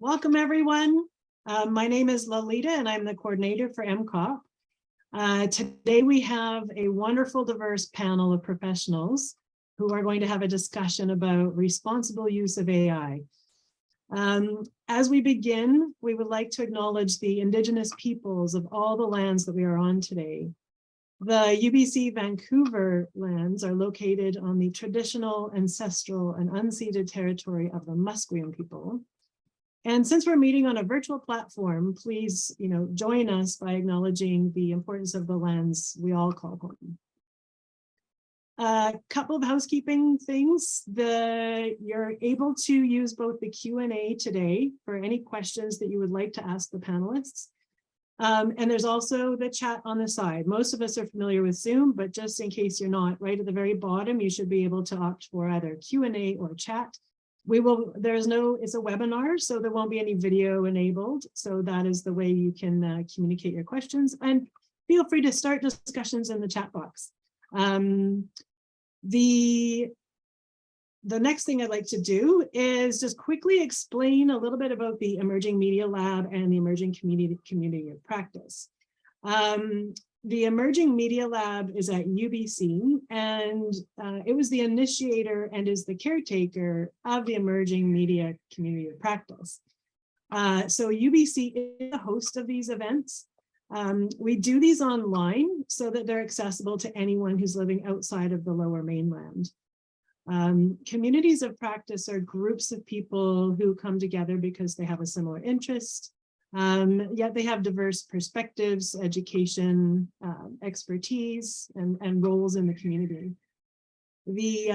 Welcome, everyone. My name is Lolita, and I'm the coordinator for EMCoP. Today, we have a wonderful, diverse panel of professionals who are going to have a discussion about responsible use of AI. As we begin, we would like to acknowledge the Indigenous peoples of all the lands that we are on today. The UBC Vancouver lands are located on the traditional, ancestral, and unceded territory of the Musqueam people. And since we're meeting on a virtual platform, please, join us by acknowledging the importance of the lands we all call home. A couple of housekeeping things. You're able to use both the Q&A today for any questions that you would like to ask the panelists. And there's also the chat on the side. Most of us are familiar with Zoom, but just in case you're not, right at the very bottom, you should be able to opt for either Q&A or chat. It's a webinar, so there won't be any video enabled. So that is the way you can communicate your questions, and feel free to start discussions in the chat box. The next thing I'd like to do is just quickly explain a little bit about the Emerging Media Lab and the Emerging Community of Practice. The Emerging Media Lab is at UBC, and it was the initiator and is the caretaker of the Emerging Media Community of Practice. So UBC is the host of these events. We do these online so that they're accessible to anyone who's living outside of the Lower Mainland. Communities of practice are groups of people who come together because they have a similar interest, yet they have diverse perspectives, education, expertise, and roles in the community. The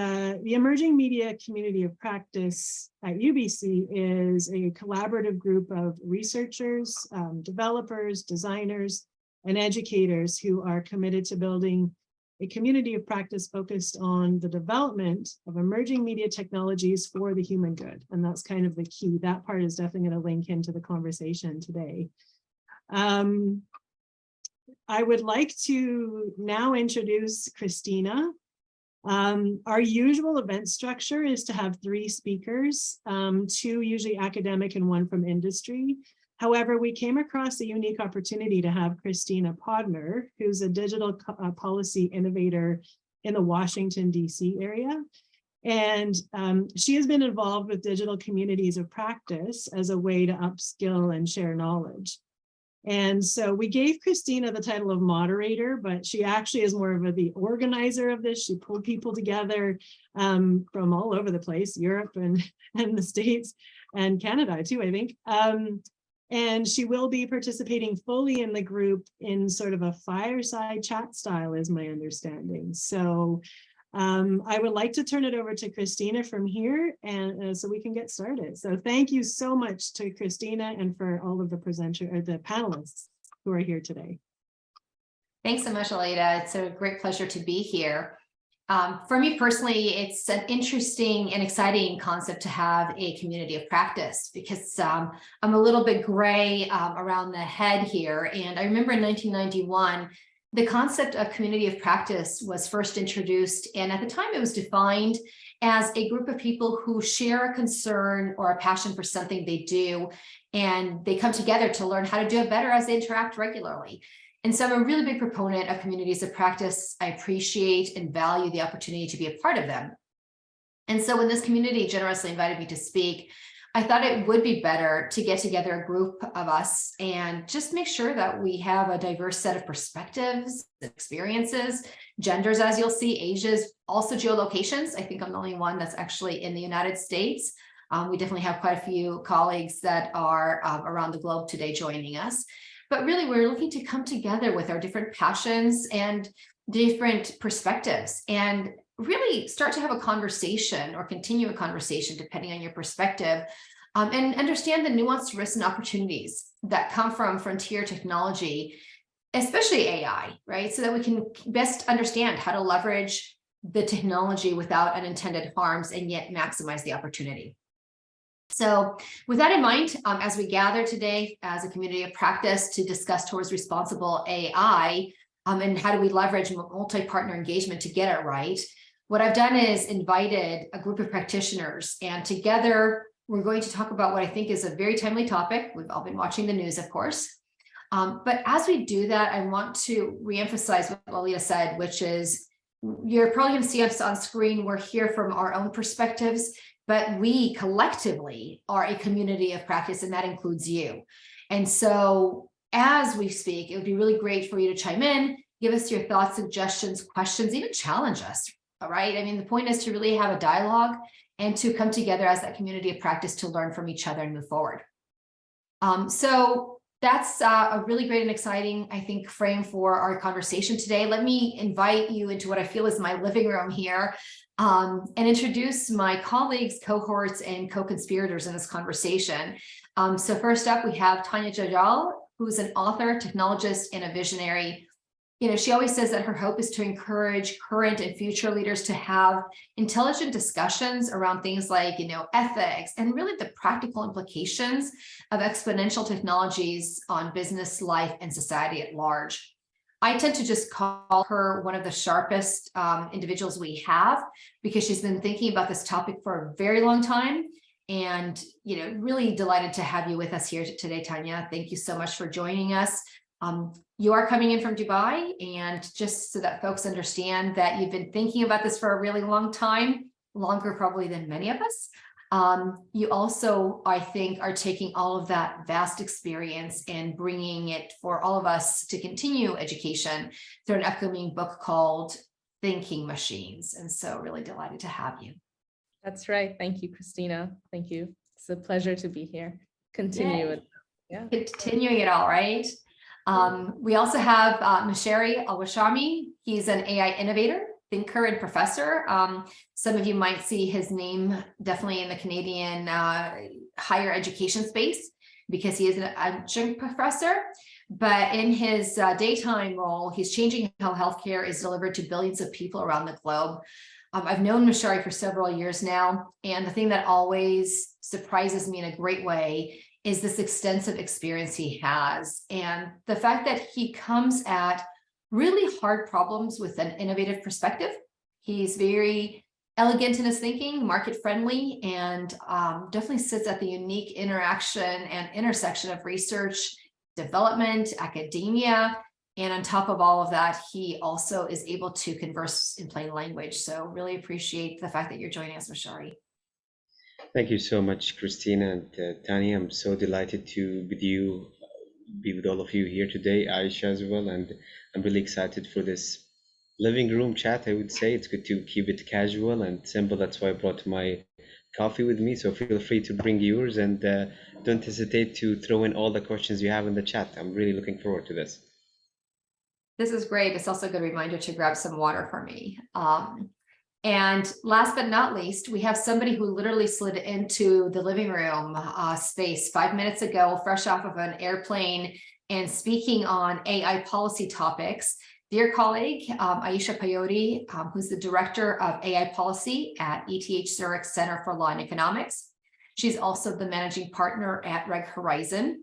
Emerging Media Community of Practice at UBC is a collaborative group of researchers, developers, designers, and educators who are committed to building a community of practice focused on the development of emerging media technologies for the human good. And that's kind of the key. That part is definitely going to link into the conversation today. I would like to now introduce Christina. Our usual event structure is to have 3 speakers, 2 usually academic and 1 from industry. However, we came across a unique opportunity to have Christina Podner, who's a digital policy innovator in the Washington, D.C. area. And she has been involved with digital communities of practice as a way to upskill and share knowledge. And so we gave Christina the title of moderator, but she actually is more of the organizer of this. She pulled people together from all over the place, Europe and the States and Canada too, I think. And she will be participating fully in the group in sort of a fireside chat style, is my understanding. So I would like to turn it over to Christina from here, and so we can get started. So thank you so much to Christina and for all of the the panelists who are here today. Thanks so much, Alida. It's a great pleasure to be here. For me personally, it's an interesting and exciting concept to have a community of practice because I'm a little bit gray around the head here. And I remember in 1991, the concept of community of practice was first introduced. And at the time, it was defined as a group of people who share a concern or a passion for something they do. And they come together to learn how to do it better as they interact regularly. And so I'm a really big proponent of communities of practice. I appreciate and value the opportunity to be a part of them. And so when this community generously invited me to speak, I thought it would be better to get together a group of us and just make sure that we have a diverse set of perspectives, experiences, genders, as you'll see, ages, also geolocations. I think I'm the only one that's actually in the United States. We definitely have quite a few colleagues that are around the globe today joining us. But really, we're looking to come together with our different passions and different perspectives and really start to have a conversation or continue a conversation, depending on your perspective, and understand the nuanced risks and opportunities that come from frontier technology, especially AI, right? So that we can best understand how to leverage the technology without unintended harms and yet maximize the opportunity. So with that in mind, as we gather today as a community of practice to discuss towards responsible AI and how do we leverage multi-partner engagement to get it right, what I've done is invited a group of practitioners, and together we're going to talk about what I think is a very timely topic. We've all been watching the news, of course. But as we do that, I want to reemphasize what Lolita said, which is you're probably going to see us on screen. We're here from our own perspectives, but we collectively are a community of practice, and that includes you. And so as we speak, it would be really great for you to chime in, give us your thoughts, suggestions, questions, even challenge us. All right. I mean, the point is to really have a dialogue and to come together as that community of practice to learn from each other and move forward. So that's a really great and exciting, I think, frame for our conversation today. Let me invite you into what I feel is my living room here, and introduce my colleagues, cohorts, and co-conspirators in this conversation. So first up, we have Tanya Jajal, who's an author, technologist, and a visionary. You know, she always says that her hope is to encourage current and future leaders to have intelligent discussions around things like, you know, ethics and really the practical implications of exponential technologies on business, life, and society at large. I tend to just call her one of the sharpest individuals we have, because she's been thinking about this topic for a very long time. And, you know, really delighted to have you with us here today, Tanya. Thank you so much for joining us. You are coming in from Dubai, and just so that folks understand that you've been thinking about this for a really long time, longer probably than many of us. You also, I think, are taking all of that vast experience and bringing it for all of us to continue education through an upcoming book called Thinking Machines. And so really delighted to have you. That's right. Thank you, Christina. Thank you. It's a pleasure to be here. Continue it. Yeah. Continuing it all, right? We also have Mashari Alwashami. He's an AI innovator, thinker, and professor. Some of you might see his name definitely in the Canadian higher education space, because he is an adjunct professor. But in his daytime role, he's changing how healthcare is delivered to billions of people around the globe. I've known Mashari for several years now, and the thing that always surprises me in a great way is this extensive experience he has, and the fact that he comes at really hard problems with an innovative perspective. He's very elegant in his thinking, market friendly, and definitely sits at the unique interaction and intersection of research, development, academia. And on top of all of that, he also is able to converse in plain language. So really appreciate the fact that you're joining us, Mashari. Thank you so much, Christina and Tanya. I'm so delighted to be with all of you here today, Aisha as well, and I'm really excited for this living room chat. I would say it's good to keep it casual and simple. That's why I brought my coffee with me. So feel free to bring yours, and don't hesitate to throw in all the questions you have in the chat. I'm really looking forward to this. This is great. It's also a good reminder to grab some water for me. And last but not least, we have somebody who literally slid into the living room space 5 minutes ago, fresh off of an airplane, and speaking on AI policy topics. Dear colleague, Aisha Payoti, who's the Director of AI Policy at ETH Zurich Center for Law and Economics. She's also the Managing Partner at Reg Horizon.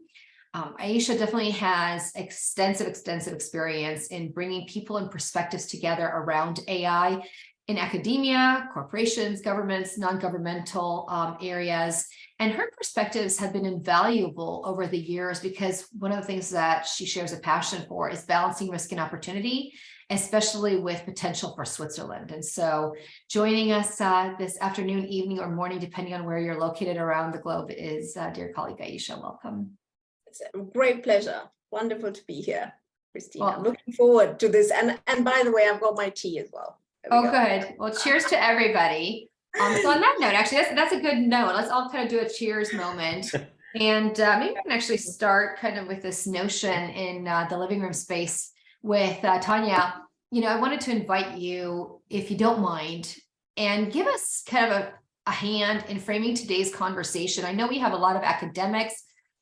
Aisha definitely has extensive experience in bringing people and perspectives together around AI in academia, corporations, governments, non-governmental areas. And her perspectives have been invaluable over the years, because one of the things that she shares a passion for is balancing risk and opportunity, especially with potential for Switzerland. And so joining us this afternoon, evening, or morning, depending on where you're located around the globe, is dear colleague Aisha. Welcome. It's a great pleasure. Wonderful to be here, Christina. Well, I'm looking forward to this. And by the way, I've got my tea as well. Oh, good. Well, cheers to everybody. So on that note, actually, that's a good note. Let's all kind of do a cheers moment. And maybe we can actually start kind of with this notion in the living room space with Tanya. You know, I wanted to invite you, if you don't mind, and give us kind of a hand in framing today's conversation. I know we have a lot of academics,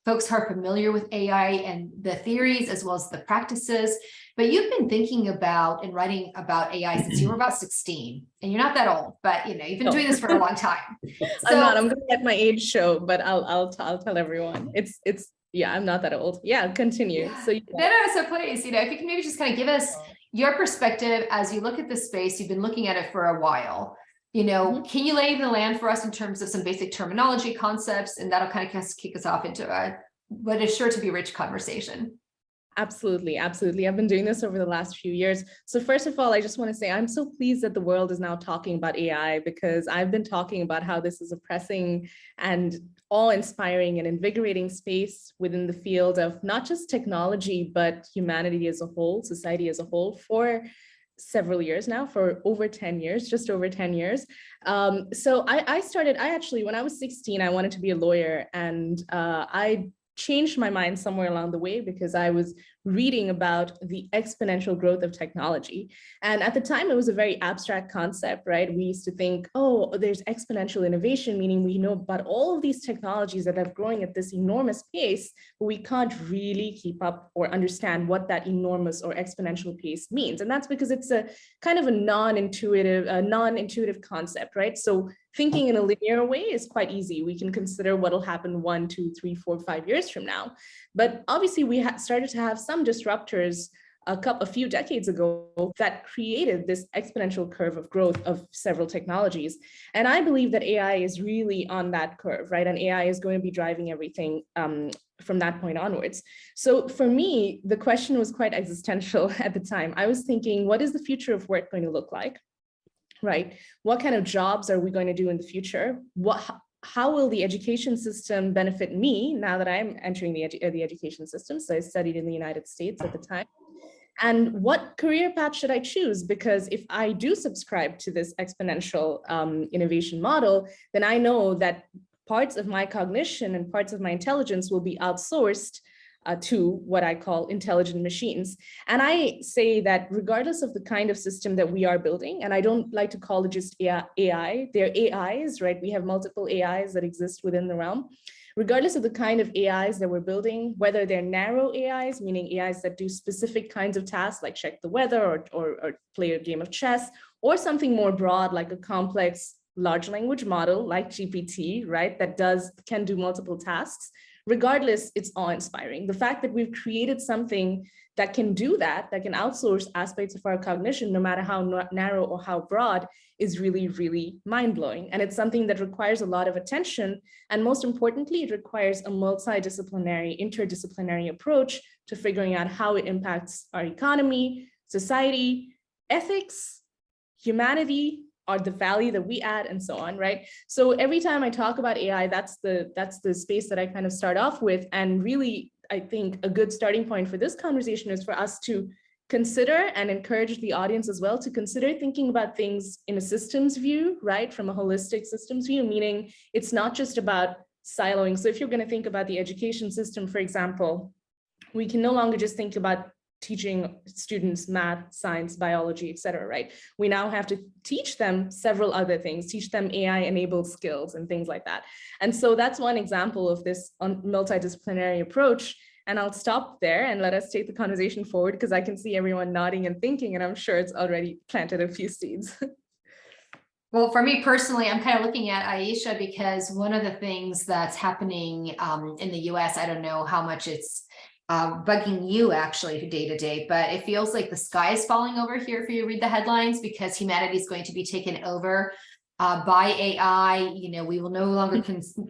folks who are familiar with AI and the theories as well as the practices, but you've been thinking about and writing about AI since you were about 16, and you're not that old, but you know, you've been doing this for a long time. So, I'm going to let my age show, but I'll tell everyone yeah, I'm not that old. Yeah, continue. Yeah. So So please, you know, if you can maybe just kind of give us your perspective as you look at this space. You've been looking at it for a while. Can you lay the land for us in terms of some basic terminology concepts, and that'll kind of kick us off into what is sure to be a rich conversation. Absolutely, absolutely. I've been doing this over the last few years. So first of all, I just want to say I'm so pleased that the world is now talking about AI, because I've been talking about how this is a pressing and awe-inspiring and invigorating space within the field of not just technology, but humanity as a whole, society as a whole, for several years now, for over 10 years, just over 10 years. So I actually, when I was 16, I wanted to be a lawyer, and I changed my mind somewhere along the way because I was reading about the exponential growth of technology. And at the time, it was a very abstract concept, right? We used to think, oh, there's exponential innovation, meaning we know about all of these technologies that are growing at this enormous pace, but we can't really keep up or understand what that enormous or exponential pace means. And that's because it's a kind of a non-intuitive concept, right? So thinking in a linear way is quite easy. We can consider what'll happen 1, 2, 3, 4, 5 years from now. But obviously we started to have some disruptors a few decades ago that created this exponential curve of growth of several technologies. And I believe that AI is really on that curve, right? And AI is going to be driving everything from that point onwards. So for me, the question was quite existential at the time. I was thinking, what is the future of work going to look like? Right? What kind of jobs are we going to do in the future? How will the education system benefit me now that I'm entering the education system? So I studied in the United States at the time. And what career path should I choose? Because if I do subscribe to this exponential innovation model, then I know that parts of my cognition and parts of my intelligence will be outsourced to what I call intelligent machines. And I say that regardless of the kind of system that we are building, and I don't like to call it just AI, they're AIs, right? We have multiple AIs that exist within the realm. Regardless of the kind of AIs that we're building, whether they're narrow AIs, meaning AIs that do specific kinds of tasks like check the weather or play a game of chess, or something more broad like a complex large language model like GPT, right? That can do multiple tasks. Regardless, it's awe-inspiring. The fact that we've created something that can do that can outsource aspects of our cognition, no matter how narrow or how broad, is really, really mind-blowing. And it's something that requires a lot of attention. And most importantly, it requires a multidisciplinary, interdisciplinary approach to figuring out how it impacts our economy, society, ethics, humanity, or the value that we add, and so on, right? So every time I talk about AI, that's the space that I kind of start off with. And really, I think a good starting point for this conversation is for us to consider and encourage the audience as well to consider thinking about things in a systems view, right? From a holistic systems view, meaning it's not just about siloing. So if you're going to think about the education system, for example, we can no longer just think about teaching students math, science, biology, et cetera, right? We now have to teach them several other things, teach them AI-enabled skills and things like that. And so that's one example of this multidisciplinary approach. And I'll stop there and let us take the conversation forward, because I can see everyone nodding and thinking, and I'm sure it's already planted a few seeds. Well, for me personally, I'm kind of looking at Aisha, because one of the things that's happening in the US, I don't know how much it's bugging you actually day to day, but it feels like the sky is falling over here for you to read the headlines, because humanity is going to be taken over by AI. We will no longer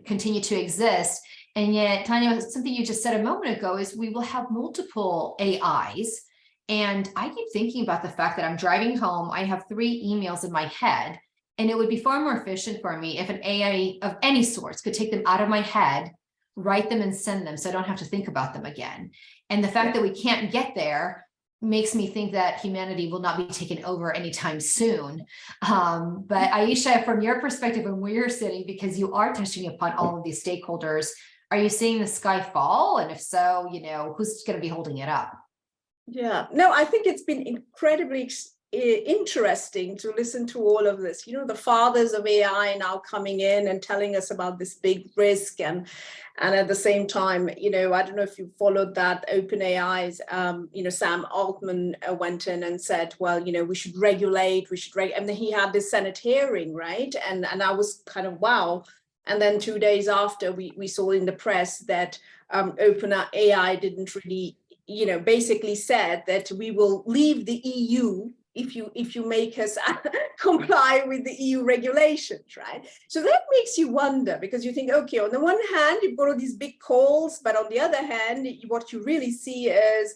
continue to exist. And yet, Tanya, something you just said a moment ago is we will have multiple AIs. And I keep thinking about the fact that I'm driving home, I have 3 emails in my head, and it would be far more efficient for me if an AI of any sorts could take them out of my head, write them and send them, so I don't have to think about them again. And the fact that we can't get there makes me think that humanity will not be taken over anytime soon. But Aisha, from your perspective and where you're sitting, because you are touching upon all of these stakeholders, are you seeing the sky fall? And if so, who's going to be holding it up? Yeah, no, I think it's been incredibly interesting to listen to all of this. The fathers of AI now coming in and telling us about this big risk, and at the same time, I don't know if you followed that OpenAI's, Sam Altman went in and said, well, we should regulate, and then he had this Senate hearing, right? And I was kind of, wow. And then 2 days after, we saw in the press that OpenAI didn't really, basically said that we will leave the EU if you make us comply with the EU regulations, right? So that makes you wonder, because you think, okay, on the one hand, you've got all these big calls, but on the other hand, what you really see is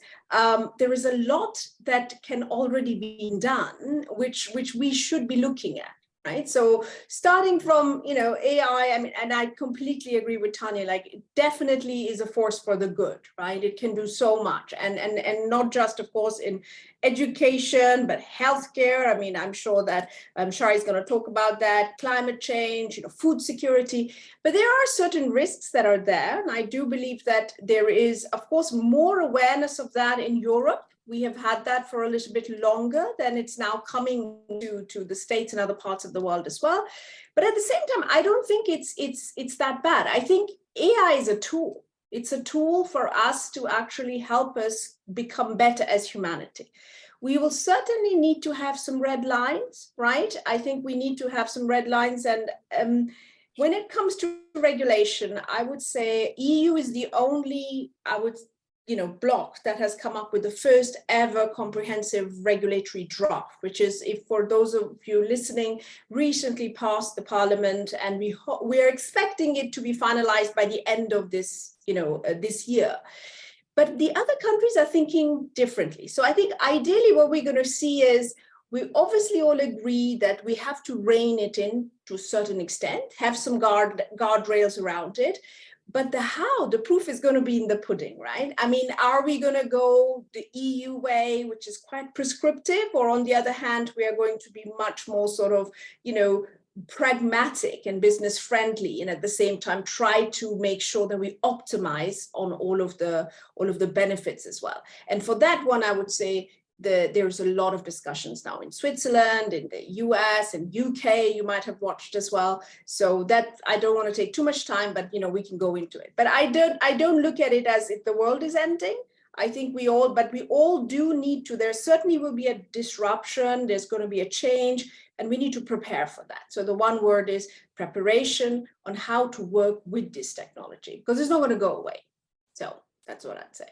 there is a lot that can already be done, which we should be looking at. Right. So starting from, AI, I mean, and I completely agree with Tanya, like it definitely is a force for the good, right? It can do so much, and not just, of course, in education, but healthcare. I mean, I'm sure that Shari is going to talk about that, climate change, food security, but there are certain risks that are there. And I do believe that there is, of course, more awareness of that in Europe. We have had that for a little bit longer than it's now coming to the States and other parts of the world as well. But at the same time, I don't think it's that bad. I think AI is a tool. It's a tool for us to actually help us become better as humanity. We will certainly need to have some red lines, right? I think we need to have some red lines. And when it comes to regulation, I would say EU is the only, bloc that has come up with the first ever comprehensive regulatory draft, which is, if for those of you listening, recently passed the parliament, and we are expecting it to be finalized by the end of this, this year. But the other countries are thinking differently. So I think ideally what we're going to see is, we obviously all agree that we have to rein it in to a certain extent, have some guardrails around it. But the proof is going to be in the pudding, right? I mean, are we going to go the EU way, which is quite prescriptive, or on the other hand, we are going to be much more sort of, pragmatic and business friendly, and at the same time try to make sure that we optimize on all of the benefits as well. And for that one, I would say there's a lot of discussions now in Switzerland, in the US and UK, you might have watched as well. So that, I don't want to take too much time, but we can go into it. But I don't look at it as if the world is ending. I think we all do need to, there certainly will be a disruption, there's going to be a change, and we need to prepare for that. So the one word is preparation on how to work with this technology, because it's not going to go away. So that's what I'd say.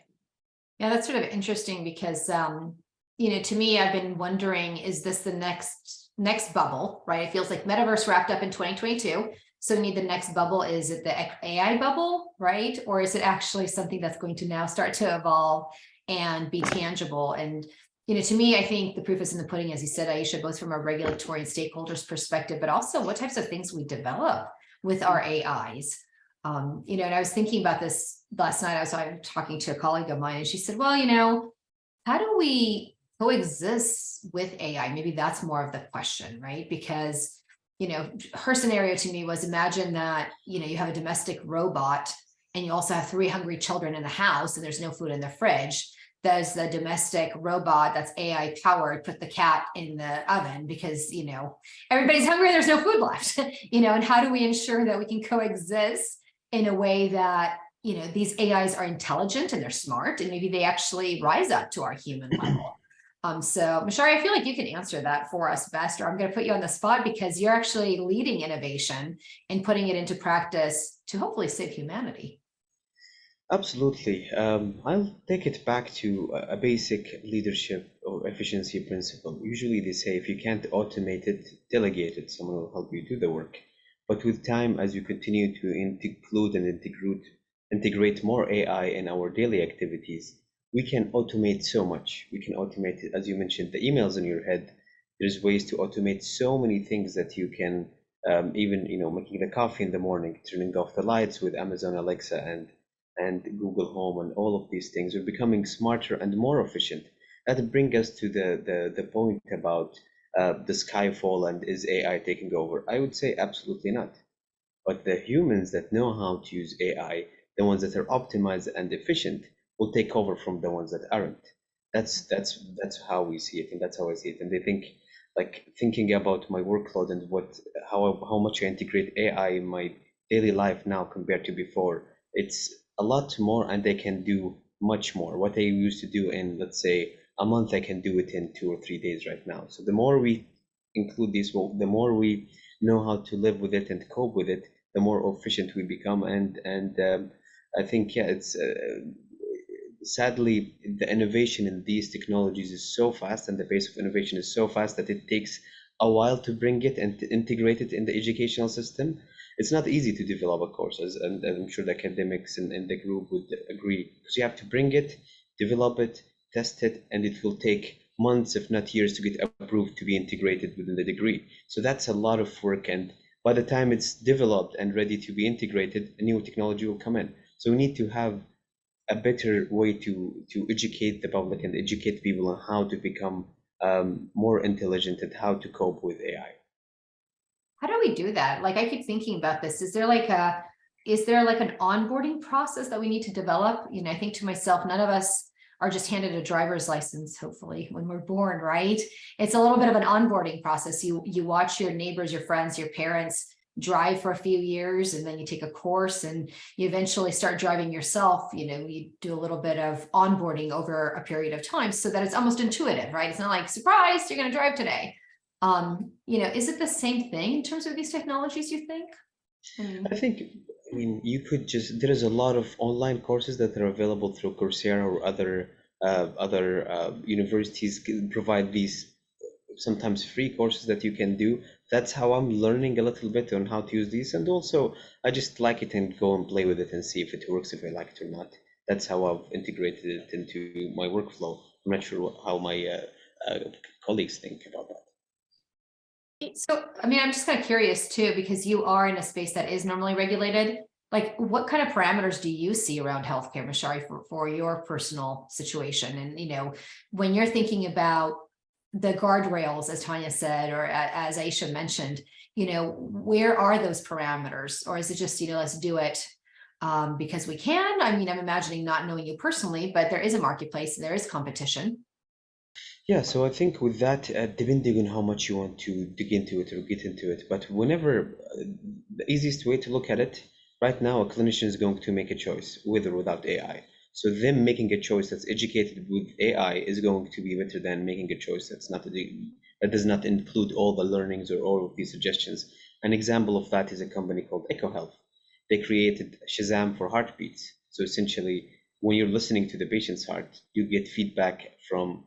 Yeah, that's sort of interesting because, to me, I've been wondering, is this the next bubble, right? It feels like metaverse wrapped up in 2022. So we need the next bubble. Is it the AI bubble, right? Or is it actually something that's going to now start to evolve and be tangible? And, to me, I think the proof is in the pudding, as you said, Aisha, both from a regulatory and stakeholders perspective, but also what types of things we develop with our AIs. And I was thinking about this last night. I was talking to a colleague of mine, and she said, well, how do we coexist with AI? Maybe that's more of the question, right? Because, her scenario to me was, imagine that, you have a domestic robot and you also have 3 hungry children in the house and there's no food in the fridge. Does the domestic robot that's AI powered put the cat in the oven because, everybody's hungry and there's no food left, and how do we ensure that we can coexist in a way that, these AIs are intelligent and they're smart, and maybe they actually rise up to our human level. So Mashari, I feel like you can answer that for us best, or I'm going to put you on the spot because you're actually leading innovation and putting it into practice to hopefully save humanity. Absolutely. I'll take it back to a basic leadership or efficiency principle. Usually they say, if you can't automate it, delegate it. Someone will help you do the work. But with time, as you continue to include and integrate more AI in our daily activities, we can automate so much. We can automate it, as you mentioned, the emails in your head. There's ways to automate so many things that you can, even, making the coffee in the morning, turning off the lights with Amazon Alexa and Google Home, and all of these things are becoming smarter and more efficient. That brings us to the point about the skyfall and is AI taking over? I would say absolutely not. But the humans that know how to use AI, the ones that are optimized and efficient, will take over from the ones that aren't. That's how we see it, and that's how I see it. And they think, like, thinking about my workload and how much I integrate AI in my daily life now compared to before, it's a lot more, and they can do much more. What I used to do in, let's say, a month, I can do it in 2 or 3 days right now. So the more we include this, the more we know how to live with it and cope with it, the more efficient we become. And I think, yeah, it's sadly, the innovation in these technologies is so fast, and the pace of innovation is so fast that it takes a while to bring it and to integrate it in the educational system. It's not easy to develop a course, and I'm sure the academics in the group would agree, because you have to bring it, develop it, test it, and it will take months, if not years, to get approved to be integrated within the degree. So that's a lot of work, and by the time it's developed and ready to be integrated, a new technology will come in. So we need to have a better way to educate the public and educate people on how to become more intelligent and how to cope with AI. How do we do that? Like, I keep thinking about this. Is there like an onboarding process that we need to develop? You know, I think to myself, none of us are just handed a driver's license, hopefully, when we're born, right? It's a little bit of an onboarding process. You watch your neighbors, your friends, your parents drive for a few years, and then you take a course and you eventually start driving yourself. You know, you do a little bit of onboarding over a period of time so that it's almost intuitive, right? It's not like, surprise, you're going to drive today. You know, is it the same thing in terms of these technologies, you think? I mean, you could just, there is a lot of online courses that are available through Coursera or other universities can provide these sometimes free courses that you can do. That's how I'm learning a little bit on how to use these. And also, I just like it and go and play with it and see if it works, if I like it or not. That's how I've integrated it into my workflow. I'm not sure how my colleagues think about that. So, I mean, I'm just kind of curious too, because you are in a space that is normally regulated. Like, what kind of parameters do you see around healthcare, Mashari, for your personal situation? And, you know, when you're thinking about the guardrails, as Tanya said, or as Aisha mentioned, you know, where are those parameters? Or is it just, you know, let's do it because we can? I mean, I'm imagining, not knowing you personally, but there is a marketplace and there is competition. Yeah, so I think with that, depending on how much you want to dig into it or get into it, but whenever the easiest way to look at it, right now, a clinician is going to make a choice with or without AI. So them making a choice that's educated with AI is going to be better than making a choice that does not include all the learnings or all of these suggestions. An example of that is a company called EcoHealth. They created Shazam for heartbeats. So essentially, when you're listening to the patient's heart, you get feedback from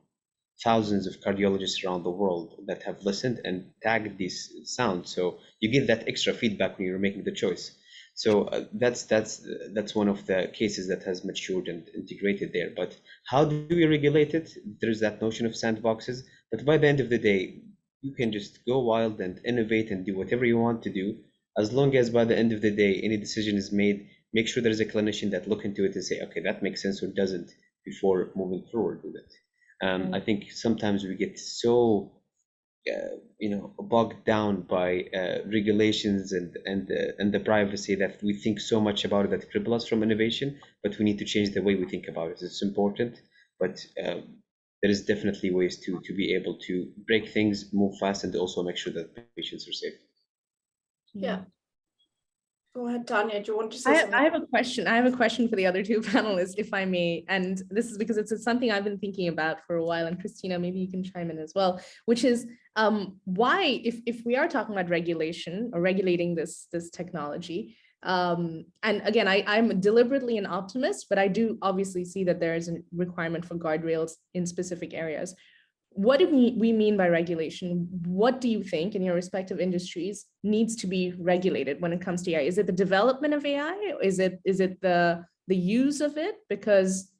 thousands of cardiologists around the world that have listened and tagged these sounds. So you get that extra feedback when you're making the choice. So that's one of the cases that has matured and integrated there. But how do we regulate it? There's that notion of sandboxes. But by the end of the day, you can just go wild and innovate and do whatever you want to do, as long as by the end of the day, any decision is made, make sure there's a clinician that look into it and say, okay, that makes sense or doesn't, before moving forward with it. I think sometimes we get so bogged down by regulations and the privacy that we think so much about it that cripple us from innovation, but we need to change the way we think about it. It's important, but there is definitely ways to be able to break things, move fast, and also make sure that patients are safe. Yeah. Go ahead, Tanya. Do you want to say something? I have a question. I have a question for the other two panelists, if I may. And this is because it's something I've been thinking about for a while. And Christina, maybe you can chime in as well, which is why, if we are talking about regulation or regulating this technology, and again, I'm deliberately an optimist, but I do obviously see that there is a requirement for guardrails in specific areas. What do we mean by regulation? What do you think in your respective industries needs to be regulated when it comes to AI? Is it the development of AI? Is it the use of it? Because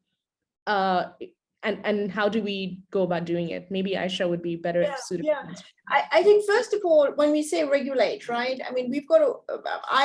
and how do we go about doing it? Maybe Aisha would be better suited. Yeah. I think first of all, when we say regulate, right? I mean, we've got to.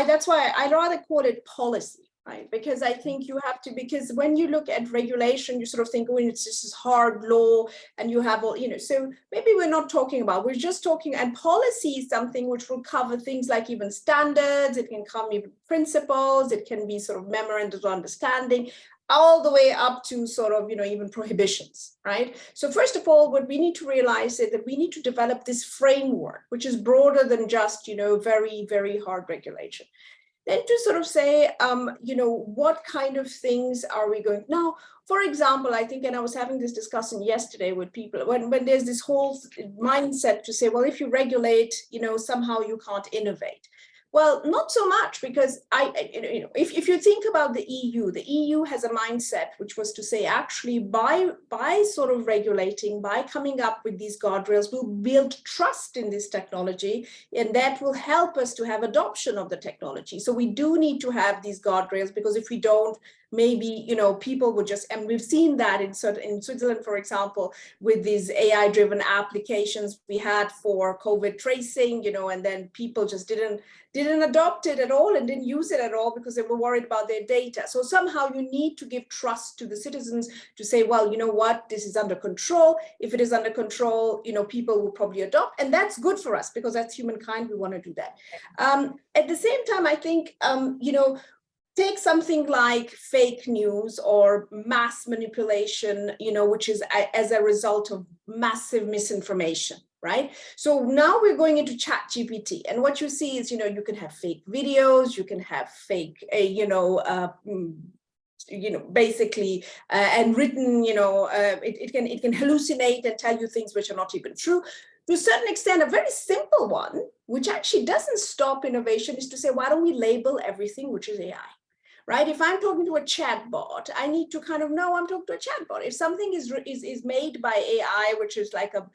That's why I'd rather call it policy. Right? Because I think you have to, because when you look at regulation, you sort of think, oh, it's just this hard law and you have all, so maybe we're not talking about, we're just talking, and policy is something which will cover things like even standards, it can come even principles, it can be sort of memorandums of understanding, all the way up to sort of, even prohibitions, right? So first of all, what we need to realize is that we need to develop this framework, which is broader than just, very, very hard regulation. Then to sort of say, what kind of things are we going now? For example, I think, and I was having this discussion yesterday with people, when there's this whole mindset to say, well, if you regulate, somehow you can't innovate. Well, not so much, because if you think about the EU has a mindset which was to say, actually, by sort of regulating, by coming up with these guardrails, we'll build trust in this technology, and that will help us to have adoption of the technology. So we do need to have these guardrails, because if we don't, maybe people would just, and we've seen that in Switzerland, for example, with these AI-driven applications we had for COVID tracing, and then people just didn't adopt it at all and didn't use it at all because they were worried about their data. So somehow you need to give trust to the citizens to say, well, you know what, this is under control. If it is under control, people will probably adopt, and that's good for us because that's humankind. We want to do that. At the same time, I think, take something like fake news or mass manipulation, which is as a result of massive misinformation, right? So now we're going into ChatGPT, and what you see is, you can have fake videos, you can have fake, basically, and written, it can hallucinate and tell you things which are not even true. To a certain extent, a very simple one, which actually doesn't stop innovation, is to say, why don't we label everything which is AI? Right? If I'm talking to a chatbot, I need to kind of know I'm talking to a chatbot. If something is made by AI, which is like a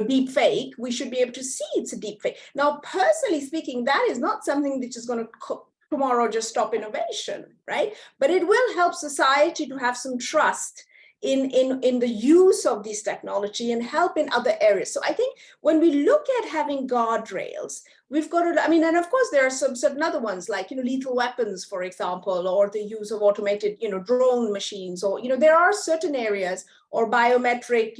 deep fake, we should be able to see it's a deep fake. Now, personally speaking, that is not something which is going to tomorrow just stop innovation, right? But it will help society to have some trust in the use of this technology and help in other areas. So I think when we look at having guardrails, we've got to, and of course there are some certain other ones like, lethal weapons, for example, or the use of automated, drone machines, or, there are certain areas, or biometric,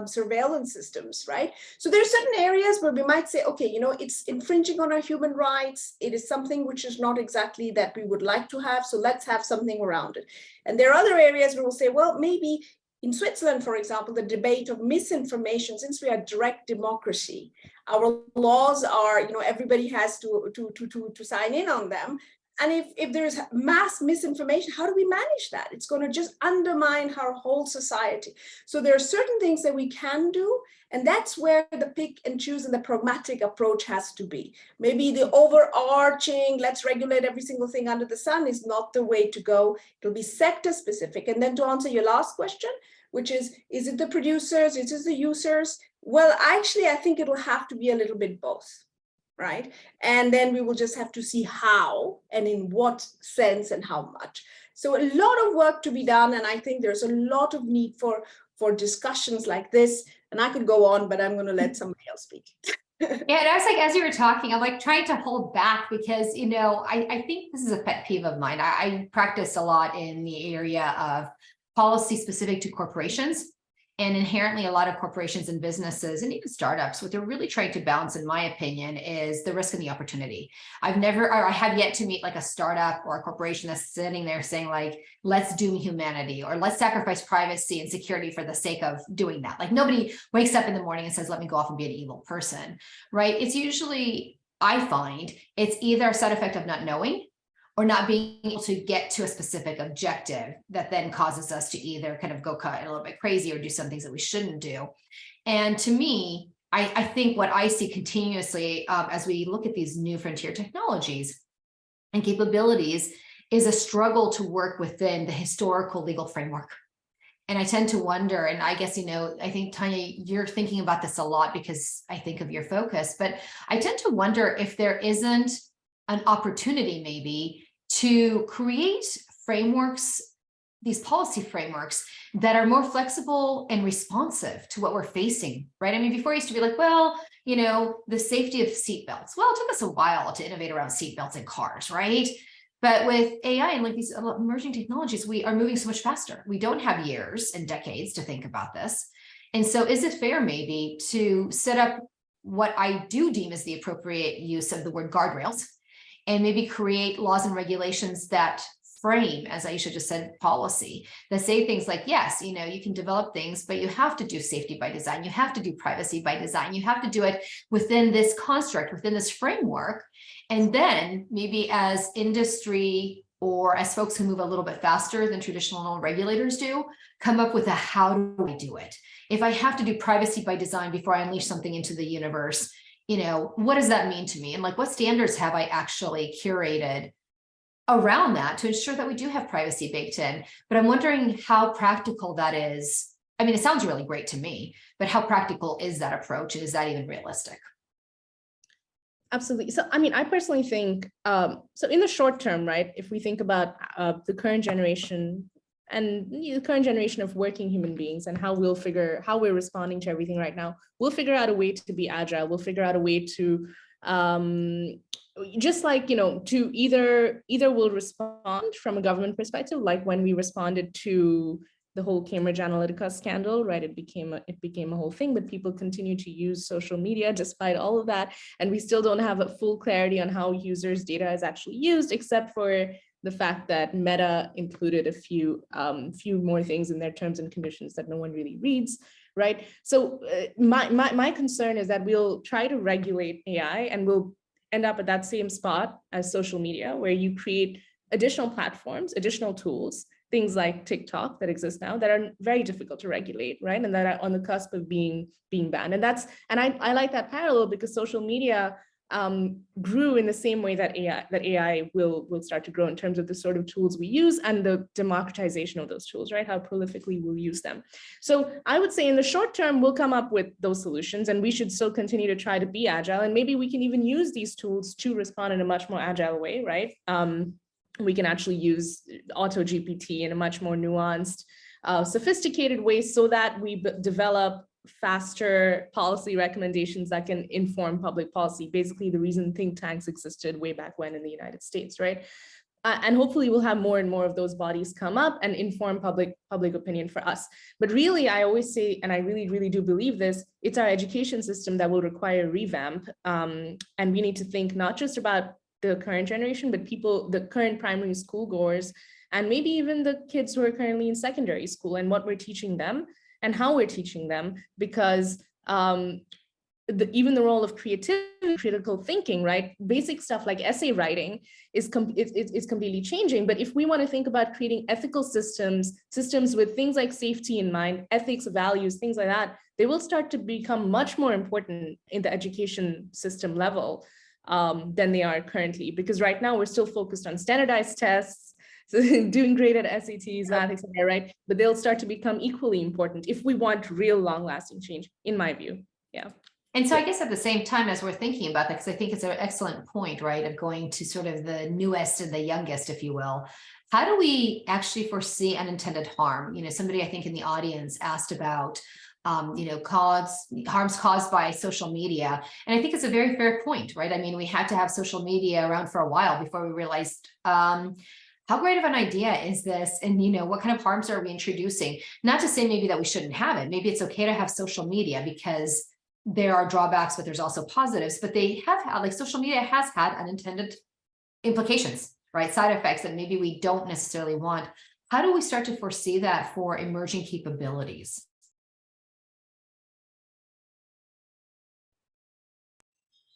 surveillance systems, right? So there are certain areas where we might say, okay, it's infringing on our human rights. It is something which is not exactly that we would like to have. So let's have something around it. And there are other areas where we'll say, well, maybe in Switzerland, for example, the debate of misinformation, since we are direct democracy, our laws are, everybody has to sign in on them. And if there's mass misinformation, how do we manage that? It's going to just undermine our whole society. So there are certain things that we can do, and that's where the pick and choose and the pragmatic approach has to be. Maybe the overarching, let's regulate every single thing under the sun, is not the way to go. It'll be sector specific. And then to answer your last question, which is it the producers, is it the users? Well, actually, I think it'll have to be a little bit both. Right? And then we will just have to see how and in what sense and how much. So a lot of work to be done. And I think there's a lot of need for discussions like this. And I could go on, but I'm going to let somebody else speak. Yeah, and I was like, as you were talking, I'm like trying to hold back because, I think this is a pet peeve of mine. I practice a lot in the area of policy specific to corporations. And inherently, a lot of corporations and businesses and even startups, what they're really trying to balance, in my opinion, is the risk and the opportunity. I have yet to meet like a startup or a corporation that's sitting there saying like, let's doom humanity or let's sacrifice privacy and security for the sake of doing that. Like nobody wakes up in the morning and says, let me go off and be an evil person, right? It's usually, I find, it's either a side effect of not knowing or not being able to get to a specific objective that then causes us to either kind of go cut a little bit crazy or do some things that we shouldn't do. And to me, I think what I see continuously as we look at these new frontier technologies and capabilities is a struggle to work within the historical legal framework. And I tend to wonder, and I guess, I think, Tanya, you're thinking about this a lot because I think of your focus, but I tend to wonder if there isn't an opportunity maybe to create frameworks, these policy frameworks that are more flexible and responsive to what we're facing, right? I mean, before it used to be like, well, the safety of seatbelts. Well, it took us a while to innovate around seatbelts in cars, right? But with AI and like these emerging technologies, we are moving so much faster. We don't have years and decades to think about this. And so is it fair maybe to set up what I do deem as the appropriate use of the word guardrails, and maybe create laws and regulations that frame, as Aisha just said, policy that say things like, yes, you can develop things, but you have to do safety by design. You have to do privacy by design. You have to do it within this construct, within this framework. And then maybe as industry or as folks who move a little bit faster than traditional regulators do, come up with a how do I do it? If I have to do privacy by design before I unleash something into the universe, what does that mean to me? And like, what standards have I actually curated around that to ensure that we do have privacy baked in? But I'm wondering how practical that is. I mean, it sounds really great to me, but how practical is that approach? And is that even realistic? Absolutely. So, I mean, I personally think, so in the short term, right, if we think about the current generation and the current generation of working human beings and how we're responding to everything right now, we'll figure out a way to be agile. We'll figure out a way to, just like, to either we'll respond from a government perspective, like when we responded to the whole Cambridge Analytica scandal, right? It became a whole thing, but people continue to use social media despite all of that. And we still don't have a full clarity on how users' data is actually used, except for the fact that Meta included a few more things in their terms and conditions that no one really reads, right? So my concern is that we'll try to regulate AI and we'll end up at that same spot as social media, where you create additional platforms, additional tools, things like TikTok that exist now that are very difficult to regulate, right? And that are on the cusp of being banned. And I like that parallel because social media grew in the same way that AI will start to grow in terms of the sort of tools we use and the democratization of those tools, right? How prolifically we'll use them. So I would say in the short term, we'll come up with those solutions, and we should still continue to try to be agile. And maybe we can even use these tools to respond in a much more agile way, right? We can actually use auto GPT in a much more nuanced, sophisticated way so that we develop faster policy recommendations that can inform public policy. Basically, the reason think tanks existed way back when in the United States, right? And hopefully we'll have more and more of those bodies come up and inform public opinion for us. But really, I always say, and I really, really do believe this, it's our education system that will require revamp. And we need to think not just about the current generation, but the current primary school goers, and maybe even the kids who are currently in secondary school, and what we're teaching them and how we're teaching them, because even the role of creativity, critical thinking, right? Basic stuff like essay writing is completely changing. But if we want to think about creating ethical systems with things like safety in mind, ethics, values, things like that, they will start to become much more important in the education system level than they are currently, because right now we're still focused on standardized tests, so doing great at SATs, math, etc., right? But they'll start to become equally important if we want real long-lasting change, in my view. Yeah. And so I guess at the same time, as we're thinking about that, because I think it's an excellent point, right, of going to sort of the newest and the youngest, if you will, how do we actually foresee unintended harm? Somebody I think in the audience asked about harms caused by social media. And I think it's a very fair point, right? I mean, we had to have social media around for a while before we realized how great of an idea is this? And, what kind of harms are we introducing? Not to say maybe that we shouldn't have it. Maybe it's okay to have social media because there are drawbacks, but there's also positives. But they have had, like, social media has had unintended implications, right? Side effects that maybe we don't necessarily want. How do we start to foresee that for emerging capabilities?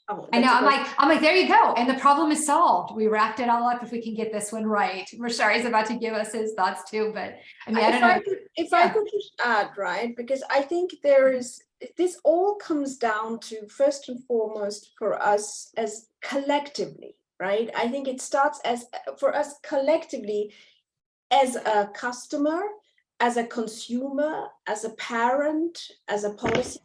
Oh, I know, I'm like, there you go. And the problem is solved. We wrapped it all up if we can get this one right. Rashari is about to give us his thoughts too, but I mean, I don't know. I could just add, right? Because I think this all comes down to, first and foremost, for us as collectively, right? I think it starts for us collectively as a customer, as a consumer, as a parent, as a policymaker,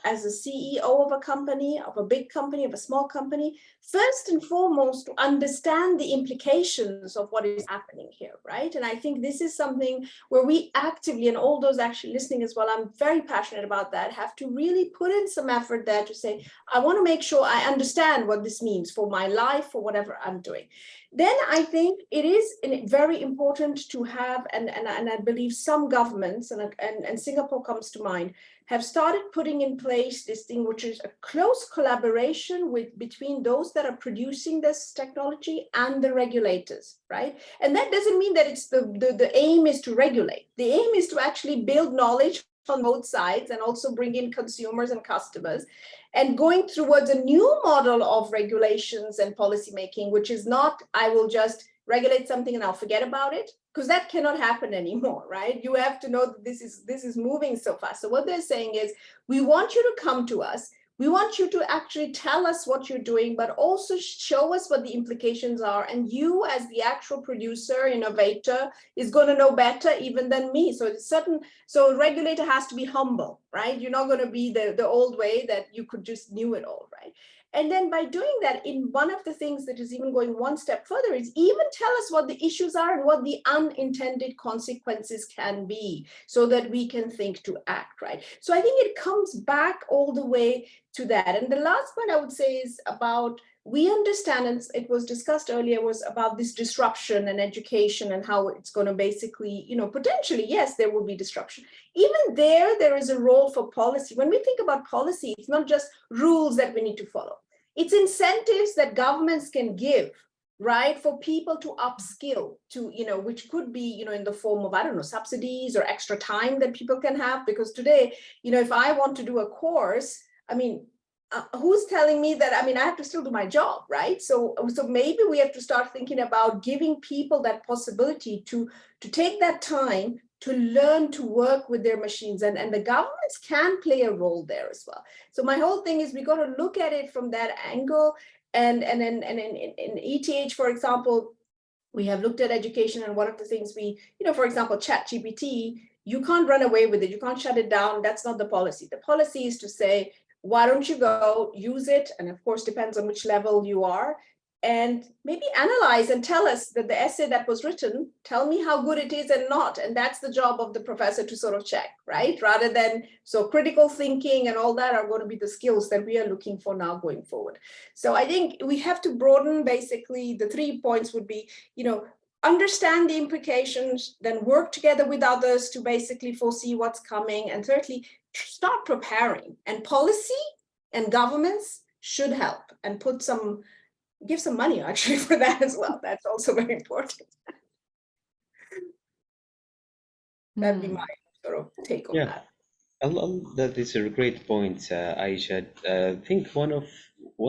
as a CEO of a company, of a big company, of a small company, first and foremost, to understand the implications of what is happening here, right? And I think this is something where we actively, and all those actually listening as well, I'm very passionate about that, have to really put in some effort there to say, I want to make sure I understand what this means for my life, for whatever I'm doing. Then I think it is very important to have, and I believe some governments, and Singapore comes to mind, have started putting in place this thing, which is a close collaboration between those that are producing this technology and the regulators, right? And that doesn't mean that it's the aim is to regulate. The aim is to actually build knowledge on both sides and also bring in consumers and customers, and going towards a new model of regulations and policymaking, which is not, I will just regulate something and I'll forget about it, because that cannot happen anymore, right? You have to know that this is moving so fast. So what they're saying is, we want you to come to us. We want you to actually tell us what you're doing, but also show us what the implications are. And you, as the actual producer, innovator, is going to know better even than me. So it's so a regulator has to be humble, right? You're not going to be the old way that you could just knew it all, right? And then by doing that, in one of the things that is even going one step further is even tell us what the issues are and what the unintended consequences can be, so that we can think to act, right? So I think it comes back all the way to that. And the last point I would say is about, we understand, and it was discussed earlier, was about this disruption and education and how it's going to basically, potentially, yes, there will be disruption. Even there is a role for policy. When we think about policy, it's not just rules that we need to follow. It's incentives that governments can give, right, for people to upskill, to, which could be, in the form of, I don't know, subsidies or extra time that people can have. Because today, if I want to do a course, I mean, who's telling me that? I mean, I have to still do my job, right? So maybe we have to start thinking about giving people that possibility to take that time to learn to work with their machines, and the governments can play a role there as well. So my whole thing is we got to look at it from that angle. And in ETH, for example, we have looked at education, and one of the things we, for example, ChatGPT, you can't run away with it. You can't shut it down. That's not the policy. The policy is to say, why don't you go use it? And of course, depends on which level you are, and maybe analyze and tell us that the essay that was written, tell me how good it is and not. And that's the job of the professor to sort of check, right? Rather than, so critical thinking and all that are going to be the skills that we are looking for now going forward. So I think we have to broaden, basically the 3 points would be, understand the implications, then work together with others to basically foresee what's coming. And thirdly, start preparing, and policy and governments should help and give some money actually for that as well. That's also very important. That'd be my sort of take on that. That is a great point, Aisha. I think one